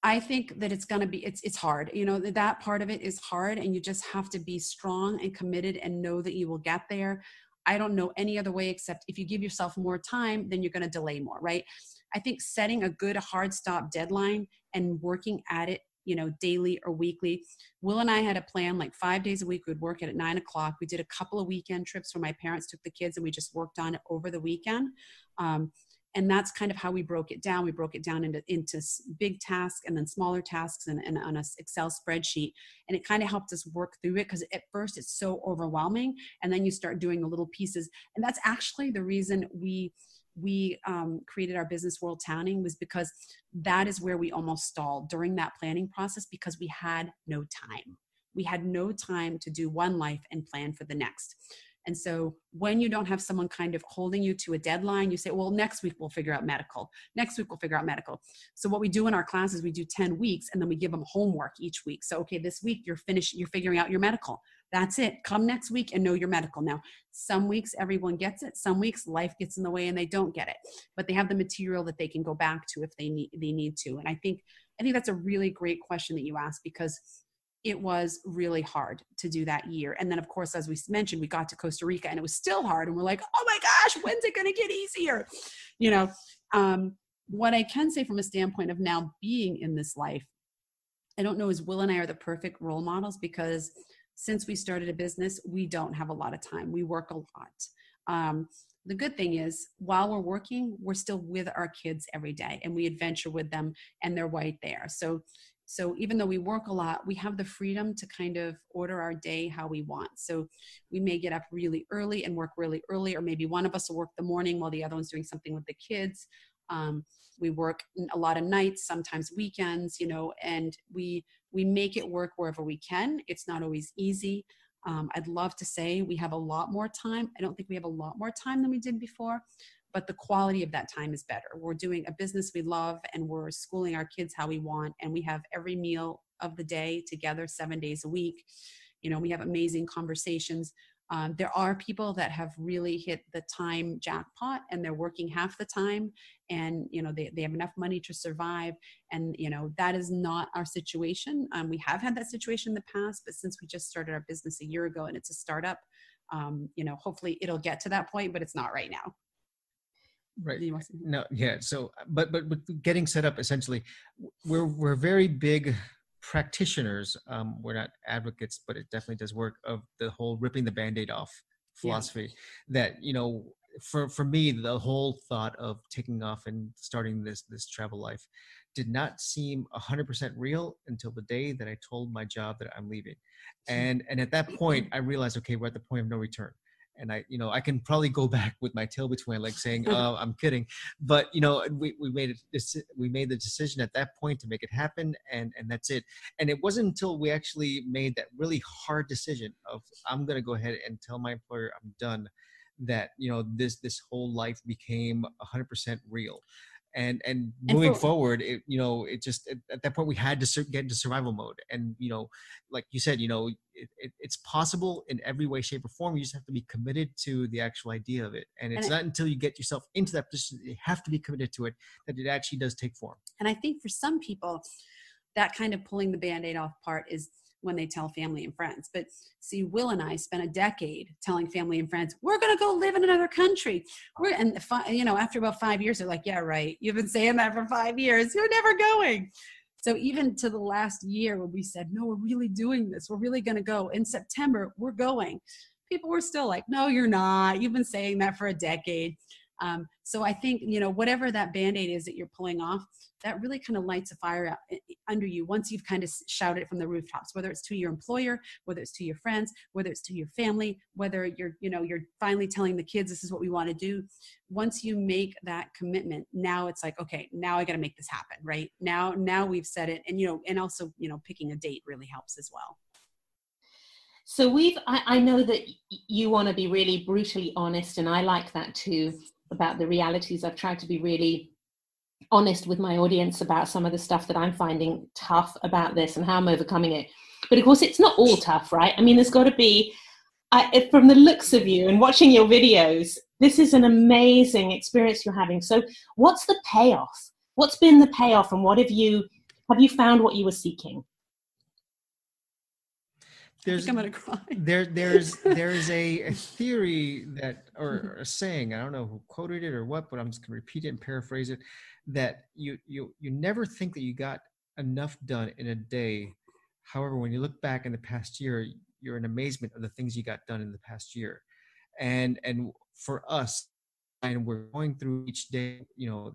[SPEAKER 4] I think that it's going to be, it's hard. You know, that part of it is hard, and you just have to be strong and committed and know that you will get there. I don't know any other way except if you give yourself more time, then you're going to delay more, right? I think setting a good hard stop deadline and working at it, you know, daily or weekly. Will and I had a plan, like 5 days a week. We'd work at 9 o'clock. We did a couple of weekend trips where my parents took the kids and we just worked on it over the weekend. And that's kind of how we broke it down. We broke it down into big tasks and then smaller tasks and on an Excel spreadsheet. And it kind of helped us work through it, because at first it's so overwhelming. And then you start doing the little pieces. And that's actually the reason we created our business Worldtowning, was because that is where we almost stalled during that planning process, because we had no time. We had no time to do one life and plan for the next. And so when you don't have someone kind of holding you to a deadline, you say, well, next week we'll figure out medical. Next week we'll figure out medical. So what we do in our classes, we do 10 weeks and then we give them homework each week. So, okay, this week you're figuring out your medical. That's it. Come next week and know your medical. Now, some weeks everyone gets it. Some weeks life gets in the way and they don't get it, but they have the material that they can go back to if they need to. And I think that's a really great question that you asked, because it was really hard to do that year. And then of course, as we mentioned, we got to Costa Rica and it was still hard. And we're like, oh my gosh, when's it going to get easier? You know, what I can say from a standpoint of now being in this life, I don't know as Will and I are the perfect role models, because since we started a business, we don't have a lot of time. We work a lot. The good thing is, while we're working, we're still with our kids every day and we adventure with them and they're right there. So even though we work a lot, we have the freedom to kind of order our day how we want. So we may get up really early and work really early, or maybe one of us will work the morning while the other one's doing something with the kids. We work a lot of nights, sometimes weekends, you know, and we make it work wherever we can. It's not always easy. I'd love to say we have a lot more time. I don't think we have a lot more time than we did before, but the quality of that time is better. We're doing a business we love and we're schooling our kids how we want. And we have every meal of the day together 7 days a week. You know, we have amazing conversations. There are people that have really hit the time jackpot and they're working half the time and, you know, they have enough money to survive. And, you know, that is not our situation. We have had that situation in the past, but since we just started our business a year ago and it's a startup, you know, hopefully it'll get to that point, but it's not right now.
[SPEAKER 5] Right. No. Yeah. So, but getting set up, essentially, we're very big practitioners. We're not advocates, but it definitely does work, of the whole ripping the bandaid off philosophy. Yeah. That, you know, for me, the whole thought of taking off and starting this travel life did not seem 100% real until the day that I told my job that I'm leaving. And at that point, I realized, okay, we're at the point of no return. And I can probably go back with my tail between my legs saying, I'm kidding. But, you know, we made the decision at that point to make it happen. And that's it. And it wasn't until we actually made that really hard decision of, I'm going to go ahead and tell my employer I'm done, that, you know, this whole life became 100% real. And moving forward, it just, at that point we had to get into survival mode. And, you know, like you said, you know, it's possible in every way, shape or form. You just have to be committed to the actual idea of it. And it's not until you get yourself into that position, you have to be committed to it, that it actually does take form.
[SPEAKER 4] And I think for some people, that kind of pulling the Band-Aid off part is when they tell family and friends. But see, Will and I spent a decade telling family and friends, we're going to go live in another country. After about 5 years, they're like, yeah, right. You've been saying that for 5 years. You're never going. So even to the last year when we said, no, we're really doing this. We're really going to go. In September, we're going. People were still like, no, you're not. You've been saying that for a decade. So I think, you know, whatever that Band-Aid is that you're pulling off, that really kind of lights a fire out under you once you've kind of shouted it from the rooftops, whether it's to your employer, whether it's to your friends, whether it's to your family, whether you're finally telling the kids, this is what we want to do. Once you make that commitment, now it's like, okay, now I got to make this happen, right? Now we've said it. And, you know, and also, you know, picking a date really helps as well.
[SPEAKER 2] So I know that you want to be really brutally honest, and I like that too, about the realities. I've tried to be really honest with my audience about some of the stuff that I'm finding tough about this and how I'm overcoming it. But of course, it's not all tough, right? I mean, there's got to be, from the looks of you and watching your videos, this is an amazing experience you're having. So what's the payoff? What's been the payoff, and have you found what you were seeking?
[SPEAKER 5] there's
[SPEAKER 4] I'm gonna cry.
[SPEAKER 5] There's a theory that, or a saying, I don't know who quoted it or what, but I'm just gonna repeat it and paraphrase it, that you never think that you got enough done in a day. However, when you look back in the past year, you're in amazement of the things you got done in the past year. And for us, and we're going through each day,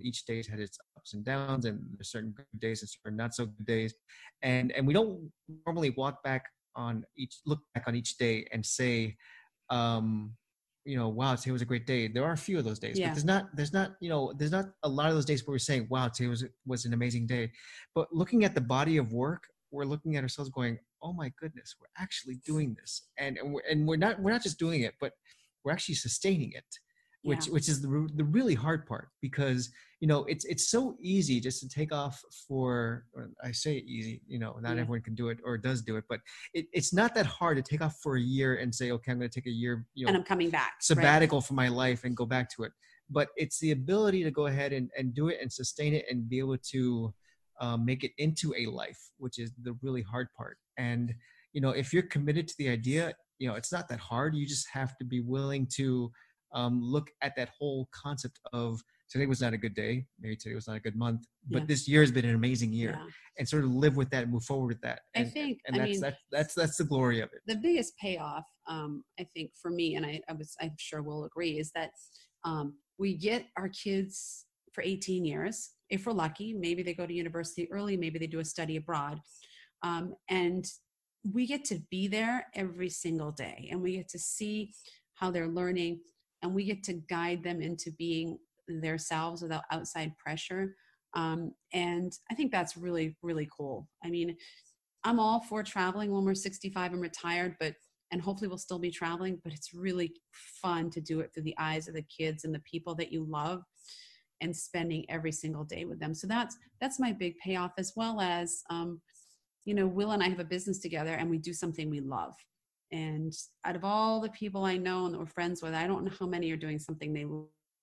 [SPEAKER 5] each day's had its ups and downs, and there's certain good days and certain not so good days. And we don't normally look back on each day and say, wow, today was a great day. There are a few of those days, but there's not a lot of those days where we're saying, wow, today was an amazing day. But looking at the body of work, we're looking at ourselves going, oh my goodness, we're actually doing this. And we're not just doing it, but we're actually sustaining it. Which is the really hard part, because it's so easy just to take off for, I say easy, not everyone can do it or does do it, but it's not that hard to take off for a year and say, okay, I'm going to take a year,
[SPEAKER 4] and I'm coming back,
[SPEAKER 5] sabbatical for my life and go back to it. But it's the ability to go ahead and do it and sustain it and be able to make it into a life, which is the really hard part. And if you're committed to the idea, it's not that hard. You just have to be willing to look at that whole concept of, today was not a good day, maybe today was not a good month, but this year has been an amazing year, and sort of live with that and move forward with that. And, that's the glory of it.
[SPEAKER 4] The biggest payoff, I think for me, and I'm sure we'll agree, is that we get our kids for 18 years. If we're lucky, maybe they go to university early, maybe they do a study abroad. And we get to be there every single day, and we get to see how they're learning, and we get to guide them into being themselves without outside pressure. And I think that's really, really cool. I mean, I'm all for traveling when we're 65 and retired, and hopefully we'll still be traveling, but it's really fun to do it through the eyes of the kids and the people that you love, and spending every single day with them. So that's my big payoff, as well as, Will and I have a business together, and we do something we love. And out of all the people I know and that we're friends with, I don't know how many are doing something they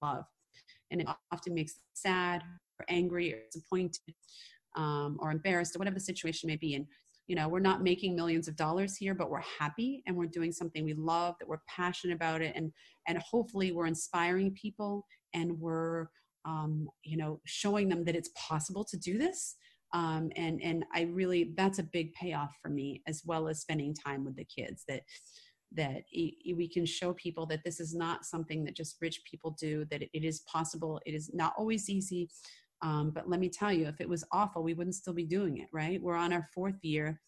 [SPEAKER 4] love. And it often makes them sad or angry or disappointed, or embarrassed, or whatever the situation may be. And, we're not making millions of dollars here, but we're happy, and we're doing something we love, that we're passionate about it. And hopefully we're inspiring people, and we're, showing them that it's possible to do this. And I really, that's a big payoff for me, as well as spending time with the kids, that we can show people that this is not something that just rich people do, that it is possible. It is not always easy. But let me tell you, if it was awful, we wouldn't still be doing it, right? We're on our 4th year,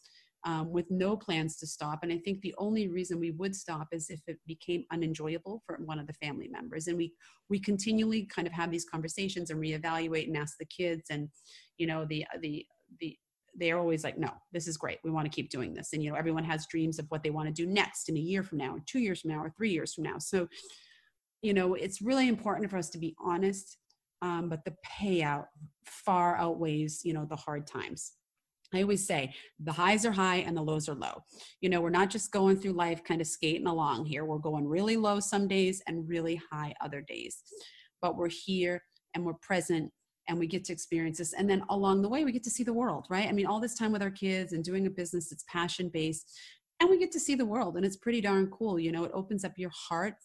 [SPEAKER 4] with no plans to stop. And I think the only reason we would stop is if it became unenjoyable for one of the family members. And we continually kind of have these conversations and reevaluate and ask the kids, and, they're always like, no, this is great. We want to keep doing this. And, everyone has dreams of what they want to do next in a year from now, or 2 years from now, or 3 years from now. So, it's really important for us to be honest, but the payout far outweighs, the hard times. I always say the highs are high and the lows are low. We're not just going through life kind of skating along here. We're going really low some days and really high other days, but we're here and we're present, and we get to experience this. And then along the way, we get to see the world, right? I mean, all this time with our kids and doing a business that's passion-based, and we get to see the world, and it's pretty darn cool. It opens up your heart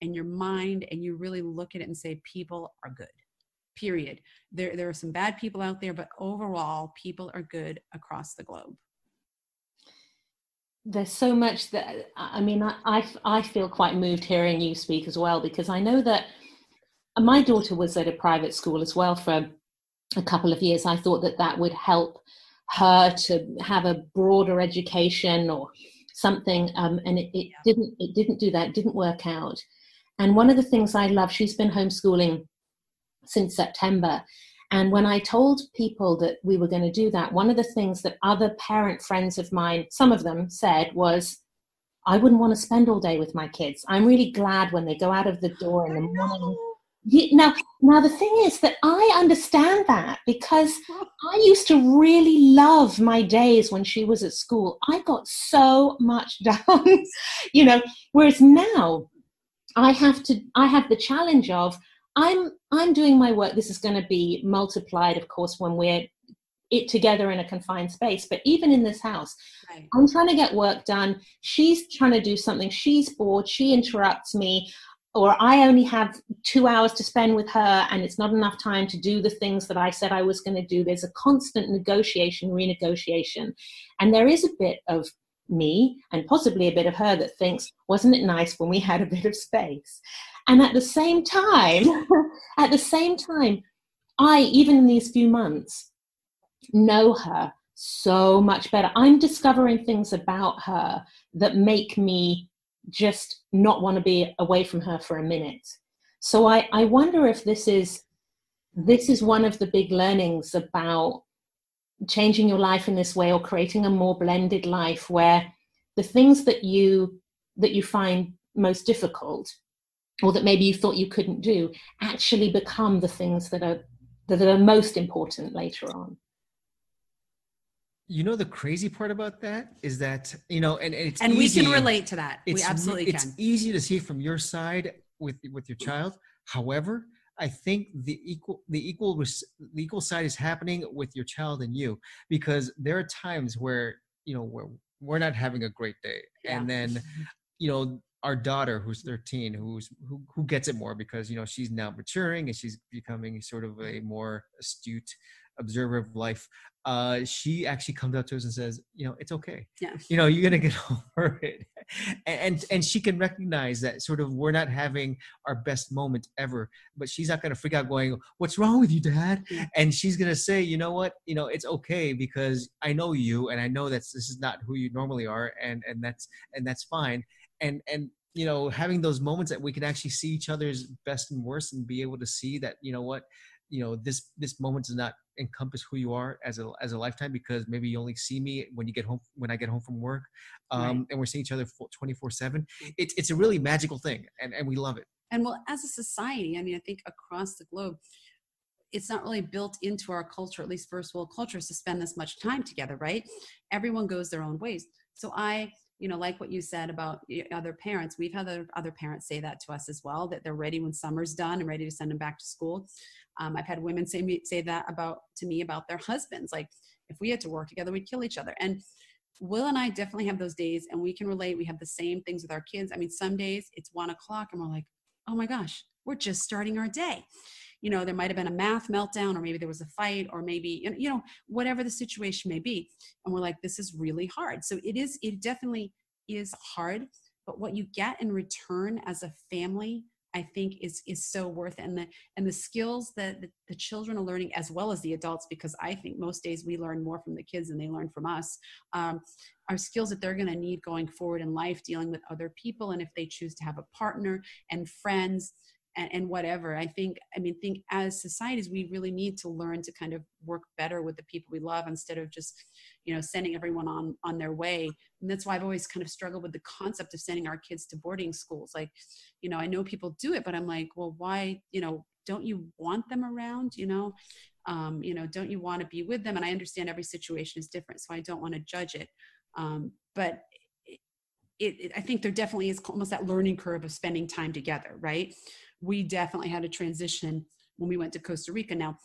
[SPEAKER 4] and your mind, and you really look at it and say, people are good, period. There are some bad people out there, but overall, people are good across the globe.
[SPEAKER 2] There's so much that, I feel quite moved hearing you speak as well, because I know that my daughter was at a private school as well for a couple of years. I thought that would help her to have a broader education or something, and it didn't do that. It didn't work out. And one of the things I love, she's been homeschooling since September, and when I told people that we were going to do that, one of the things that other parent friends of mine, some of them, said was, I wouldn't want to spend all day with my kids. I'm really glad when they go out of the door in the morning. Now the thing is that I understand that, because I used to really love my days when she was at school. I got so much done, whereas now I have the challenge of, I'm doing my work. This is going to be multiplied, of course, when we're it together in a confined space. But even in this house,
[SPEAKER 4] Right.
[SPEAKER 2] I'm trying to get work done. She's trying to do something. She's bored. She interrupts me. Or I only have 2 hours to spend with her, and it's not enough time to do the things that I said I was going to do. There's a constant negotiation, renegotiation. And there is a bit of me and possibly a bit of her that thinks, wasn't it nice when we had a bit of space? And at the same time, I, even in these few months, know her so much better. I'm discovering things about her that make me just not want to be away from her for a minute. So I wonder if this is one of the big learnings about changing your life in this way, or creating a more blended life where the things that you find most difficult, or that maybe you thought you couldn't do, actually become the things that are most important later on.
[SPEAKER 5] You know, the crazy part about that is that, and it's
[SPEAKER 4] And
[SPEAKER 5] easy.
[SPEAKER 4] we can relate to that. We absolutely can.
[SPEAKER 5] It's easy to see from your side with your child. However, I think the equal side is happening with your child and you, because there are times where where we're not having a great day, and then our daughter, who's 13, who gets it more because she's now maturing and she's becoming sort of a more astute observer of life. She actually comes up to us and says, it's okay.
[SPEAKER 4] Yeah.
[SPEAKER 5] You're gonna get over it. And she can recognize that sort of we're not having our best moment ever, but she's not gonna freak out going, what's wrong with you, Dad? Yeah. And she's gonna say, you know what, it's okay, because I know you, and I know that this is not who you normally are, and that's fine. And having those moments that we can actually see each other's best and worst, and be able to see that, this moment does not encompass who you are as a lifetime, because maybe you only see me when I get home from work, right. And we're seeing each other 24/7. It's a really magical thing, and we love it.
[SPEAKER 4] And well, as a society, I mean, I think across the globe, it's not really built into our culture, at least first world cultures, to spend this much time together, right? Everyone goes their own ways. So I, like what you said about other parents, we've had other parents say that to us as well, that they're ready when summer's done and ready to send them back to school. I've had women say that to me about their husbands. Like, if we had to work together, we'd kill each other. And Will and I definitely have those days, and we can relate. We have the same things with our kids. I mean, some days it's 1:00 and we're like, oh my gosh, we're just starting our day. There might've been a math meltdown, or maybe there was a fight, or maybe, whatever the situation may be. And we're like, this is really hard. So it definitely is hard, but what you get in return as a family, I think is so worth it. And the skills that the children are learning, as well as the adults, because I think most days we learn more from the kids than they learn from us, are skills that they're going to need going forward in life, dealing with other people. And if they choose to have a partner and friends and whatever, I think as societies, we really need to learn to kind of work better with the people we love, instead of just, sending everyone on their way. And that's why I've always kind of struggled with the concept of sending our kids to boarding schools. Like, I know people do it, but I'm like, well, why, don't you want them around, don't you want to be with them? And I understand every situation is different, so I don't want to judge it. But I think there definitely is almost that learning curve of spending time together, right? We definitely had a transition when we went to Costa Rica. Now,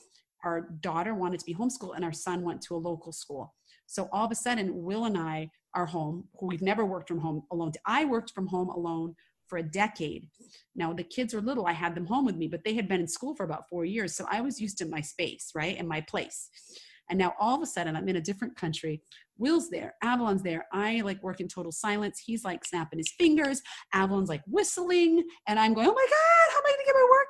[SPEAKER 4] our daughter wanted to be homeschooled and our son went to a local school. So all of a sudden, Will and I are home. We've never worked from home alone. I worked from home alone for a decade. Now, the kids were little. I had them home with me, but they had been in school for about 4 years. So I was used to my space, right? And my place. And now all of a sudden, I'm in a different country. Will's there. Avalon's there. I work in total silence. He's snapping his fingers. Avalon's whistling. And I'm going, oh my God, how am I going to get my work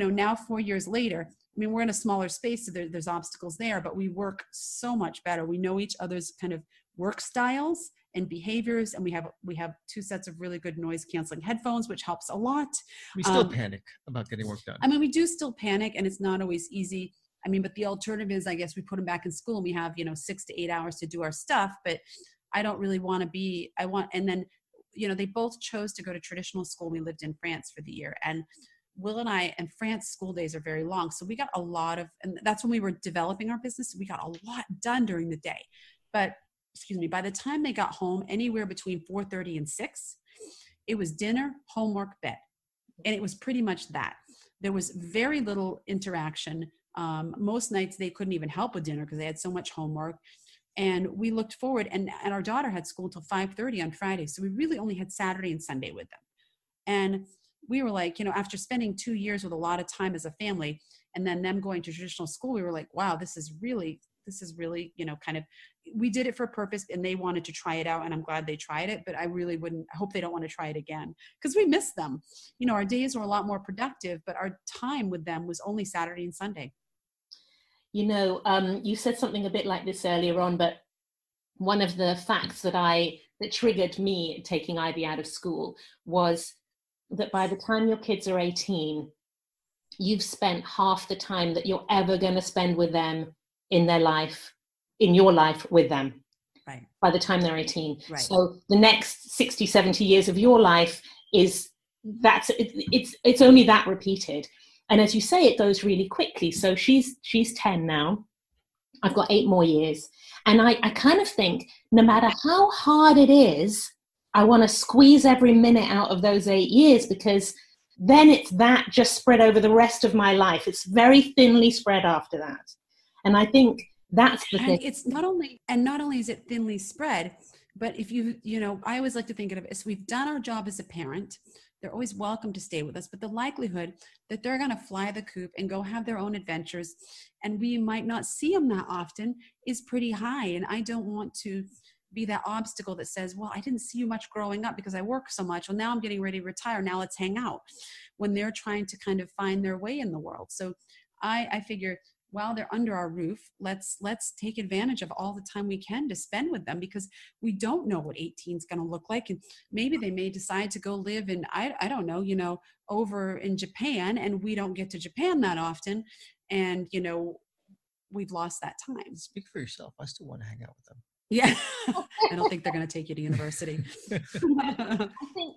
[SPEAKER 4] done? Now 4 years later, we're in a smaller space, so there's obstacles there, but we work so much better. We know each other's kind of work styles and behaviors, and we have 2 sets of really good noise canceling headphones, which helps a lot.
[SPEAKER 5] We still panic about getting work done.
[SPEAKER 4] We do still panic, and it's not always easy. But the alternative is, I guess, we put them back in school and we have, 6 to 8 hours to do our stuff, but I don't really want to and then, they both chose to go to traditional school. We lived in France for the year, and Will and I, and France school days are very long. So we got a lot of, and that's when we were developing our business. We got a lot done during the day, but by the time they got home, anywhere between 4:30 and 6, it was dinner, homework, bed. And it was pretty much that. There was very little interaction Most nights they couldn't even help with dinner because they had so much homework. And we looked forward, and our daughter had school till 5:30 on Friday. So we really only had Saturday and Sunday with them. And we were like, after spending 2 years with a lot of time as a family, and then them going to traditional school, we were like, wow, this is really, kind of, we did it for a purpose, and they wanted to try it out, and I'm glad they tried it, but I hope they don't want to try it again, because we miss them. Our days were a lot more productive, but our time with them was only Saturday and Sunday.
[SPEAKER 2] You said something a bit like this earlier on, but one of the facts that triggered me taking Ivy out of school was that by the time your kids are 18, you've spent half the time that you're ever going to spend with them in your life with them.
[SPEAKER 4] Right.
[SPEAKER 2] By the time they're 18.
[SPEAKER 4] Right.
[SPEAKER 2] So the next 60, 70 years of your life it's only that repeated. And as you say, it goes really quickly. So she's 10 now. I've got 8 more years. And I kind of think no matter how hard it is, I want to squeeze every minute out of those 8 years, because then it's that just spread over the rest of my life. It's very thinly spread after that. And I think that's the thing.
[SPEAKER 4] It's not only is it thinly spread, but if I always like to think of it as we've done our job as a parent, they're always welcome to stay with us, but the likelihood that they're going to fly the coop and go have their own adventures, and we might not see them that often, is pretty high. And I don't want to be that obstacle that says, well, I didn't see you much growing up because I work so much. Well, now I'm getting ready to retire. Now let's hang out, when they're trying to kind of find their way in the world. So I figure, while they're under our roof, let's take advantage of all the time we can to spend with them, because we don't know what 18 is going to look like. And maybe they may decide to go live in, I don't know, over in Japan, and we don't get to Japan that often. And, we've lost that time.
[SPEAKER 5] Speak for yourself. I still want to hang out with them.
[SPEAKER 4] Yeah. I don't think they're going to take you to university.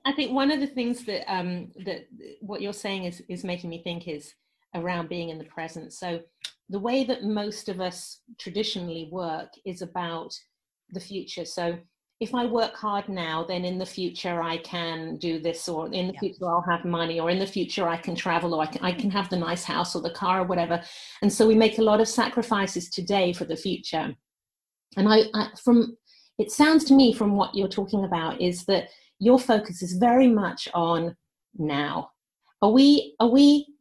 [SPEAKER 2] I think one of the things that what you're saying is making me think is around being in the present. So the way that most of us traditionally work is about the future. So if I work hard now, then in the future I can do this, or in the future I'll have money, or in the future I can travel, or I can have the nice house or the car or whatever. And so we make a lot of sacrifices today for the future. And it sounds to me from what you're talking about is that your focus is very much on now. Are we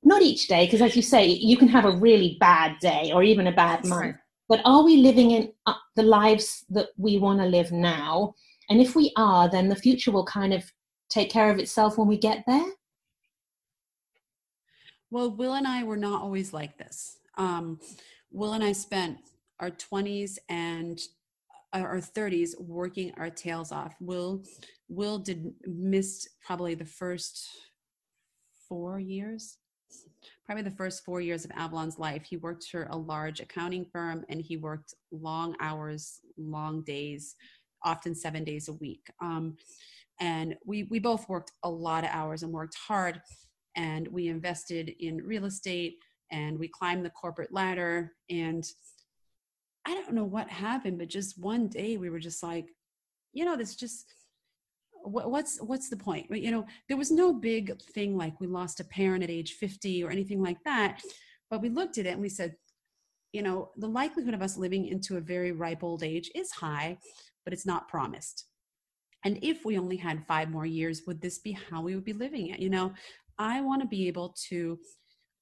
[SPEAKER 2] not each day, because as you say, you can have a really bad day or even a bad month, right, but are we living in the lives that we want to live now? And if we are, then the future will kind of take care of itself when we get there.
[SPEAKER 4] Well, Will and I were not always like this. Will and I spent our 20s and our 30s working our tails off. Will missed probably the first 4 years, the first 4 years of Avalon's life. He worked for a large accounting firm, and he worked long hours, long days, often 7 days a week. And we both worked a lot of hours and worked hard, and we invested in real estate, and we climbed the corporate ladder. And I don't know what happened, but just one day we were just like, this just, what's the point? There was no big thing like we lost a parent at age 50 or anything like that. But we looked at it and we said, the likelihood of us living into a very ripe old age is high, but it's not promised. And if we only had 5 more years, would this be how we would be living it? I want to be able to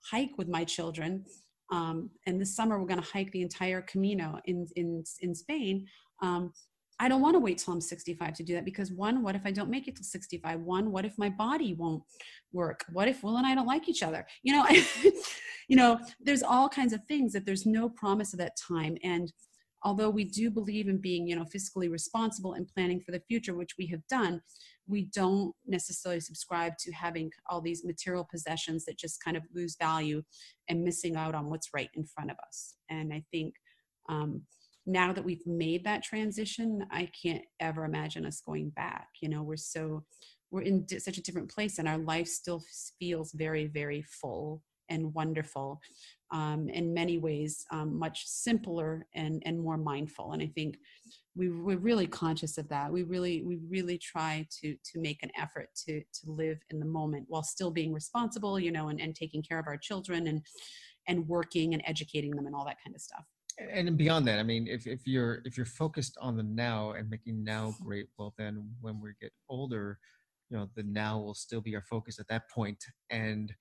[SPEAKER 4] hike with my children. And this summer we're going to hike the entire Camino in Spain. I don't want to wait till I'm 65 to do that, because one, what if I don't make it till 65? One, what if my body won't work? What if Will and I don't like each other? There's all kinds of things that there's no promise of that time. And although we do believe in being, fiscally responsible and planning for the future, which we have done, we don't necessarily subscribe to having all these material possessions that just kind of lose value and missing out on what's right in front of us. And I think now that we've made that transition, I can't ever imagine us going back. We're in such a different place, and our life still feels very, very full and wonderful. In many ways, much simpler and more mindful. And I think we're really conscious of that. We really try to make an effort to live in the moment while still being responsible, and taking care of our children and working and educating them and all that kind of stuff.
[SPEAKER 5] And beyond that, I mean, if you're focused on the now and making now great, well, then when we get older, the now will still be our focus at that point. And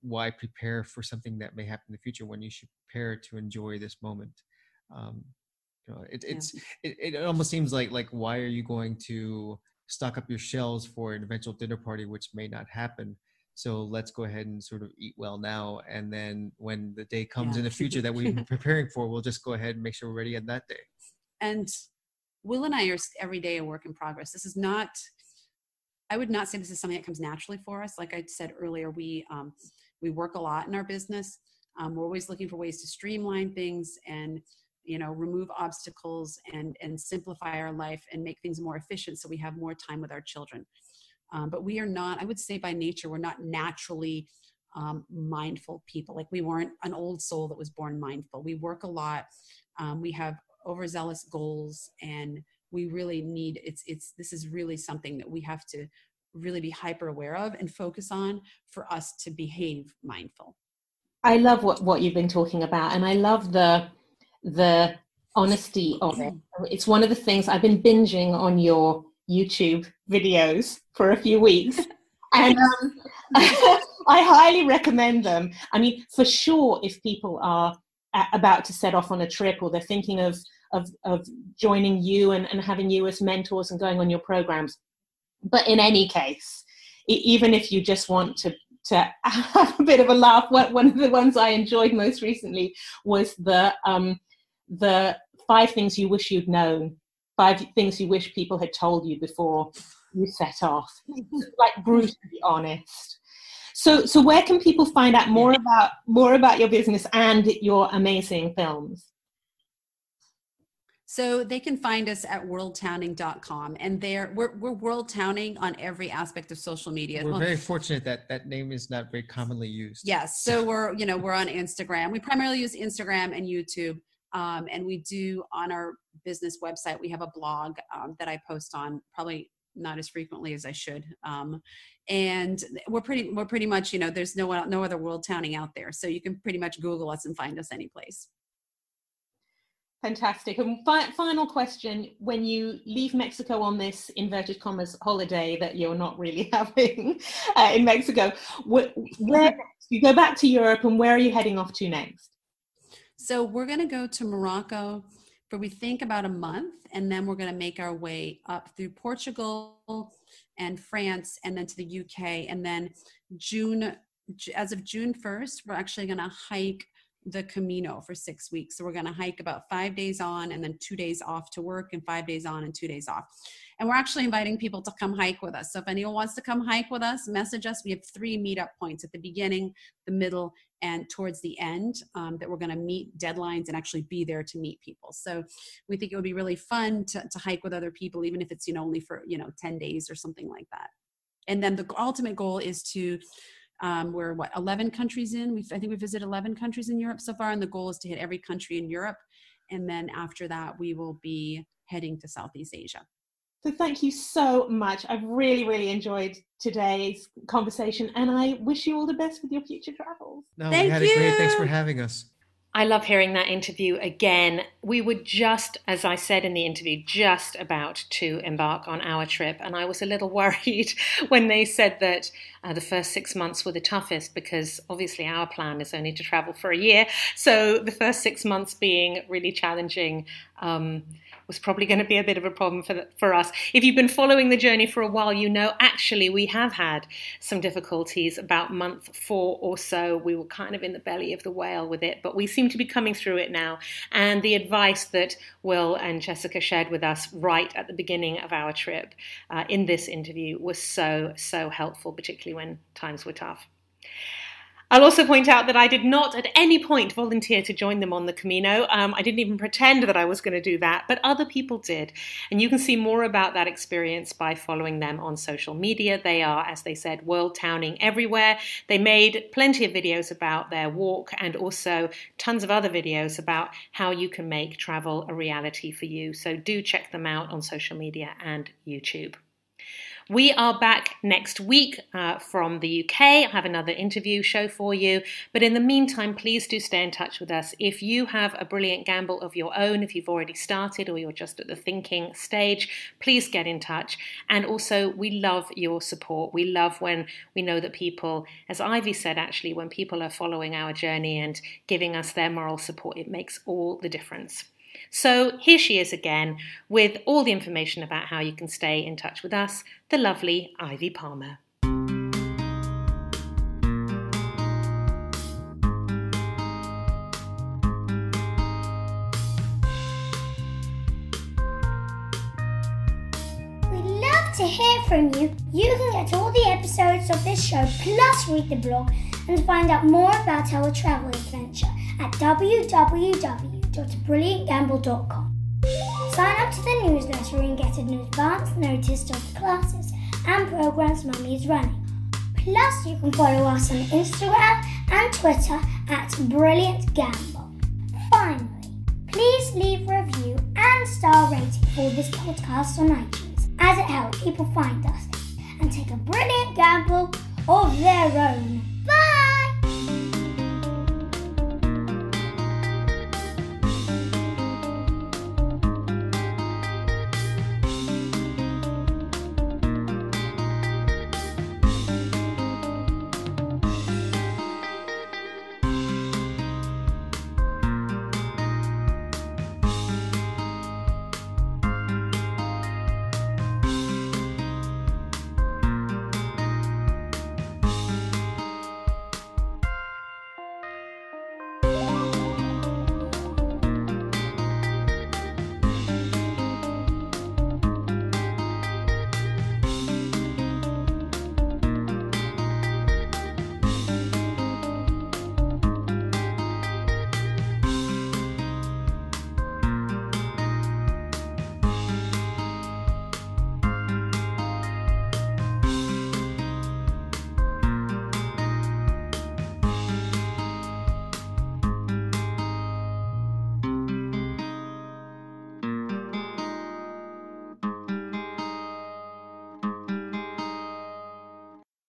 [SPEAKER 5] why prepare for something that may happen in the future when you should prepare to enjoy this moment? It almost seems like why are you going to stock up your shelves for an eventual dinner party which may not happen? So let's go ahead and sort of eat well now, and then when the day comes in the future that we've been preparing for, we'll just go ahead and make sure we're ready on that day.
[SPEAKER 4] And Will and I are every day a work in progress. This is not, I would not say this is something that comes naturally for us. Like I said earlier, we work a lot in our business. We're always looking for ways to streamline things and remove obstacles and simplify our life and make things more efficient so we have more time with our children. But we are not, I would say by nature, we're not naturally mindful people. Like we weren't an old soul that was born mindful. We work a lot. We have overzealous goals, and we really need, this is really something that we have to really be hyper aware of and focus on for us to behave mindful.
[SPEAKER 2] I love what you've been talking about, and I love the honesty of it. It's one of the things I've been binging on your YouTube videos for a few weeks, and I highly recommend them. I mean, for sure, if people are about to set off on a trip, or they're thinking of joining you and having you as mentors and going on your programs. But in any case, even if you just want to have a bit of a laugh, one of the ones I enjoyed most recently was the 5 things you wish you'd known. 5 things you wish people had told you before you set off. Like brutally honest. So where can people find out more about your business and your amazing films?
[SPEAKER 4] So they can find us at worldtowning.com, and we're Worldtowning on every aspect of social media.
[SPEAKER 5] We're very fortunate that name is not very commonly used.
[SPEAKER 4] Yes. So we're on Instagram. We primarily use Instagram and YouTube. And we do, on our business website, we have a blog that I post on, probably not as frequently as I should. And we're pretty much, there's no other Worldtowning out there. So you can pretty much Google us and find us any place.
[SPEAKER 2] Fantastic. And final question, when you leave Mexico on this inverted commas holiday that you're not really having in Mexico, where you go back to Europe, and where are you heading off to next?
[SPEAKER 4] So we're going to go to Morocco for, we think, about a month, and then we're going to make our way up through Portugal and France, and then to the UK. And then as of June 1st, we're actually going to hike the Camino for 6 weeks. So we're going to hike about 5 days on, and then 2 days off to work, and 5 days on and 2 days off. And we're actually inviting people to come hike with us. So if anyone wants to come hike with us, message us. We have 3 meetup points at the beginning, the middle, and towards the end that we're going to meet deadlines and actually be there to meet people. So we think it would be really fun to hike with other people, even if it's, only for, 10 days or something like that. And then the ultimate goal is to, we're 11 countries in. I think we've visited 11 countries in Europe so far. And the goal is to hit every country in Europe. And then after that, we will be heading to Southeast Asia.
[SPEAKER 2] So thank you so much. I've really, really enjoyed today's conversation, and I wish you all the best with your future travels.
[SPEAKER 5] No, we had it great. Thanks for having us.
[SPEAKER 2] I love hearing that interview again. We were just, as I said in the interview, just about to embark on our trip. And I was a little worried when they said that the first 6 months were the toughest, because obviously our plan is only to travel for a year. So the first 6 months being really challenging was probably going to be a bit of a problem for us. If you've been following the journey for a while, actually we have had some difficulties. About month 4 or so, we were kind of in the belly of the whale with it, but we seem to be coming through it now. And the advice that Will and Jessica shared with us right at the beginning of our trip in this interview was so, so helpful, particularly when times were tough. I'll also point out that I did not at any point volunteer to join them on the Camino. I didn't even pretend that I was going to do that, but other people did. And you can see more about that experience by following them on social media. They are, as they said, Worldtowning everywhere. They made plenty of videos about their walk, and also tons of other videos about how you can make travel a reality for you. So do check them out on social media and YouTube. We are back next week from the UK. I'll have another interview show for you. But in the meantime, please do stay in touch with us. If you have a brilliant gamble of your own, if you've already started or you're just at the thinking stage, please get in touch. And also, we love your support. We love when we know that people, as Ivy said, actually, when people are following our journey and giving us their moral support, it makes all the difference. So here she is again with all the information about how you can stay in touch with us, the lovely Ivy Palmer.
[SPEAKER 3] We'd love to hear from you. You can get all the episodes of this show plus read the blog and find out more about our travel adventure at www.brilliantgamble.com. Sign up to the newsletter and get an advance notice of the classes and programs Mummy is running. Plus, you can follow us on Instagram and Twitter at Brilliant Gamble. Finally, please leave a review and star rating for this podcast on iTunes, as it helps people find us and take a brilliant gamble of their own.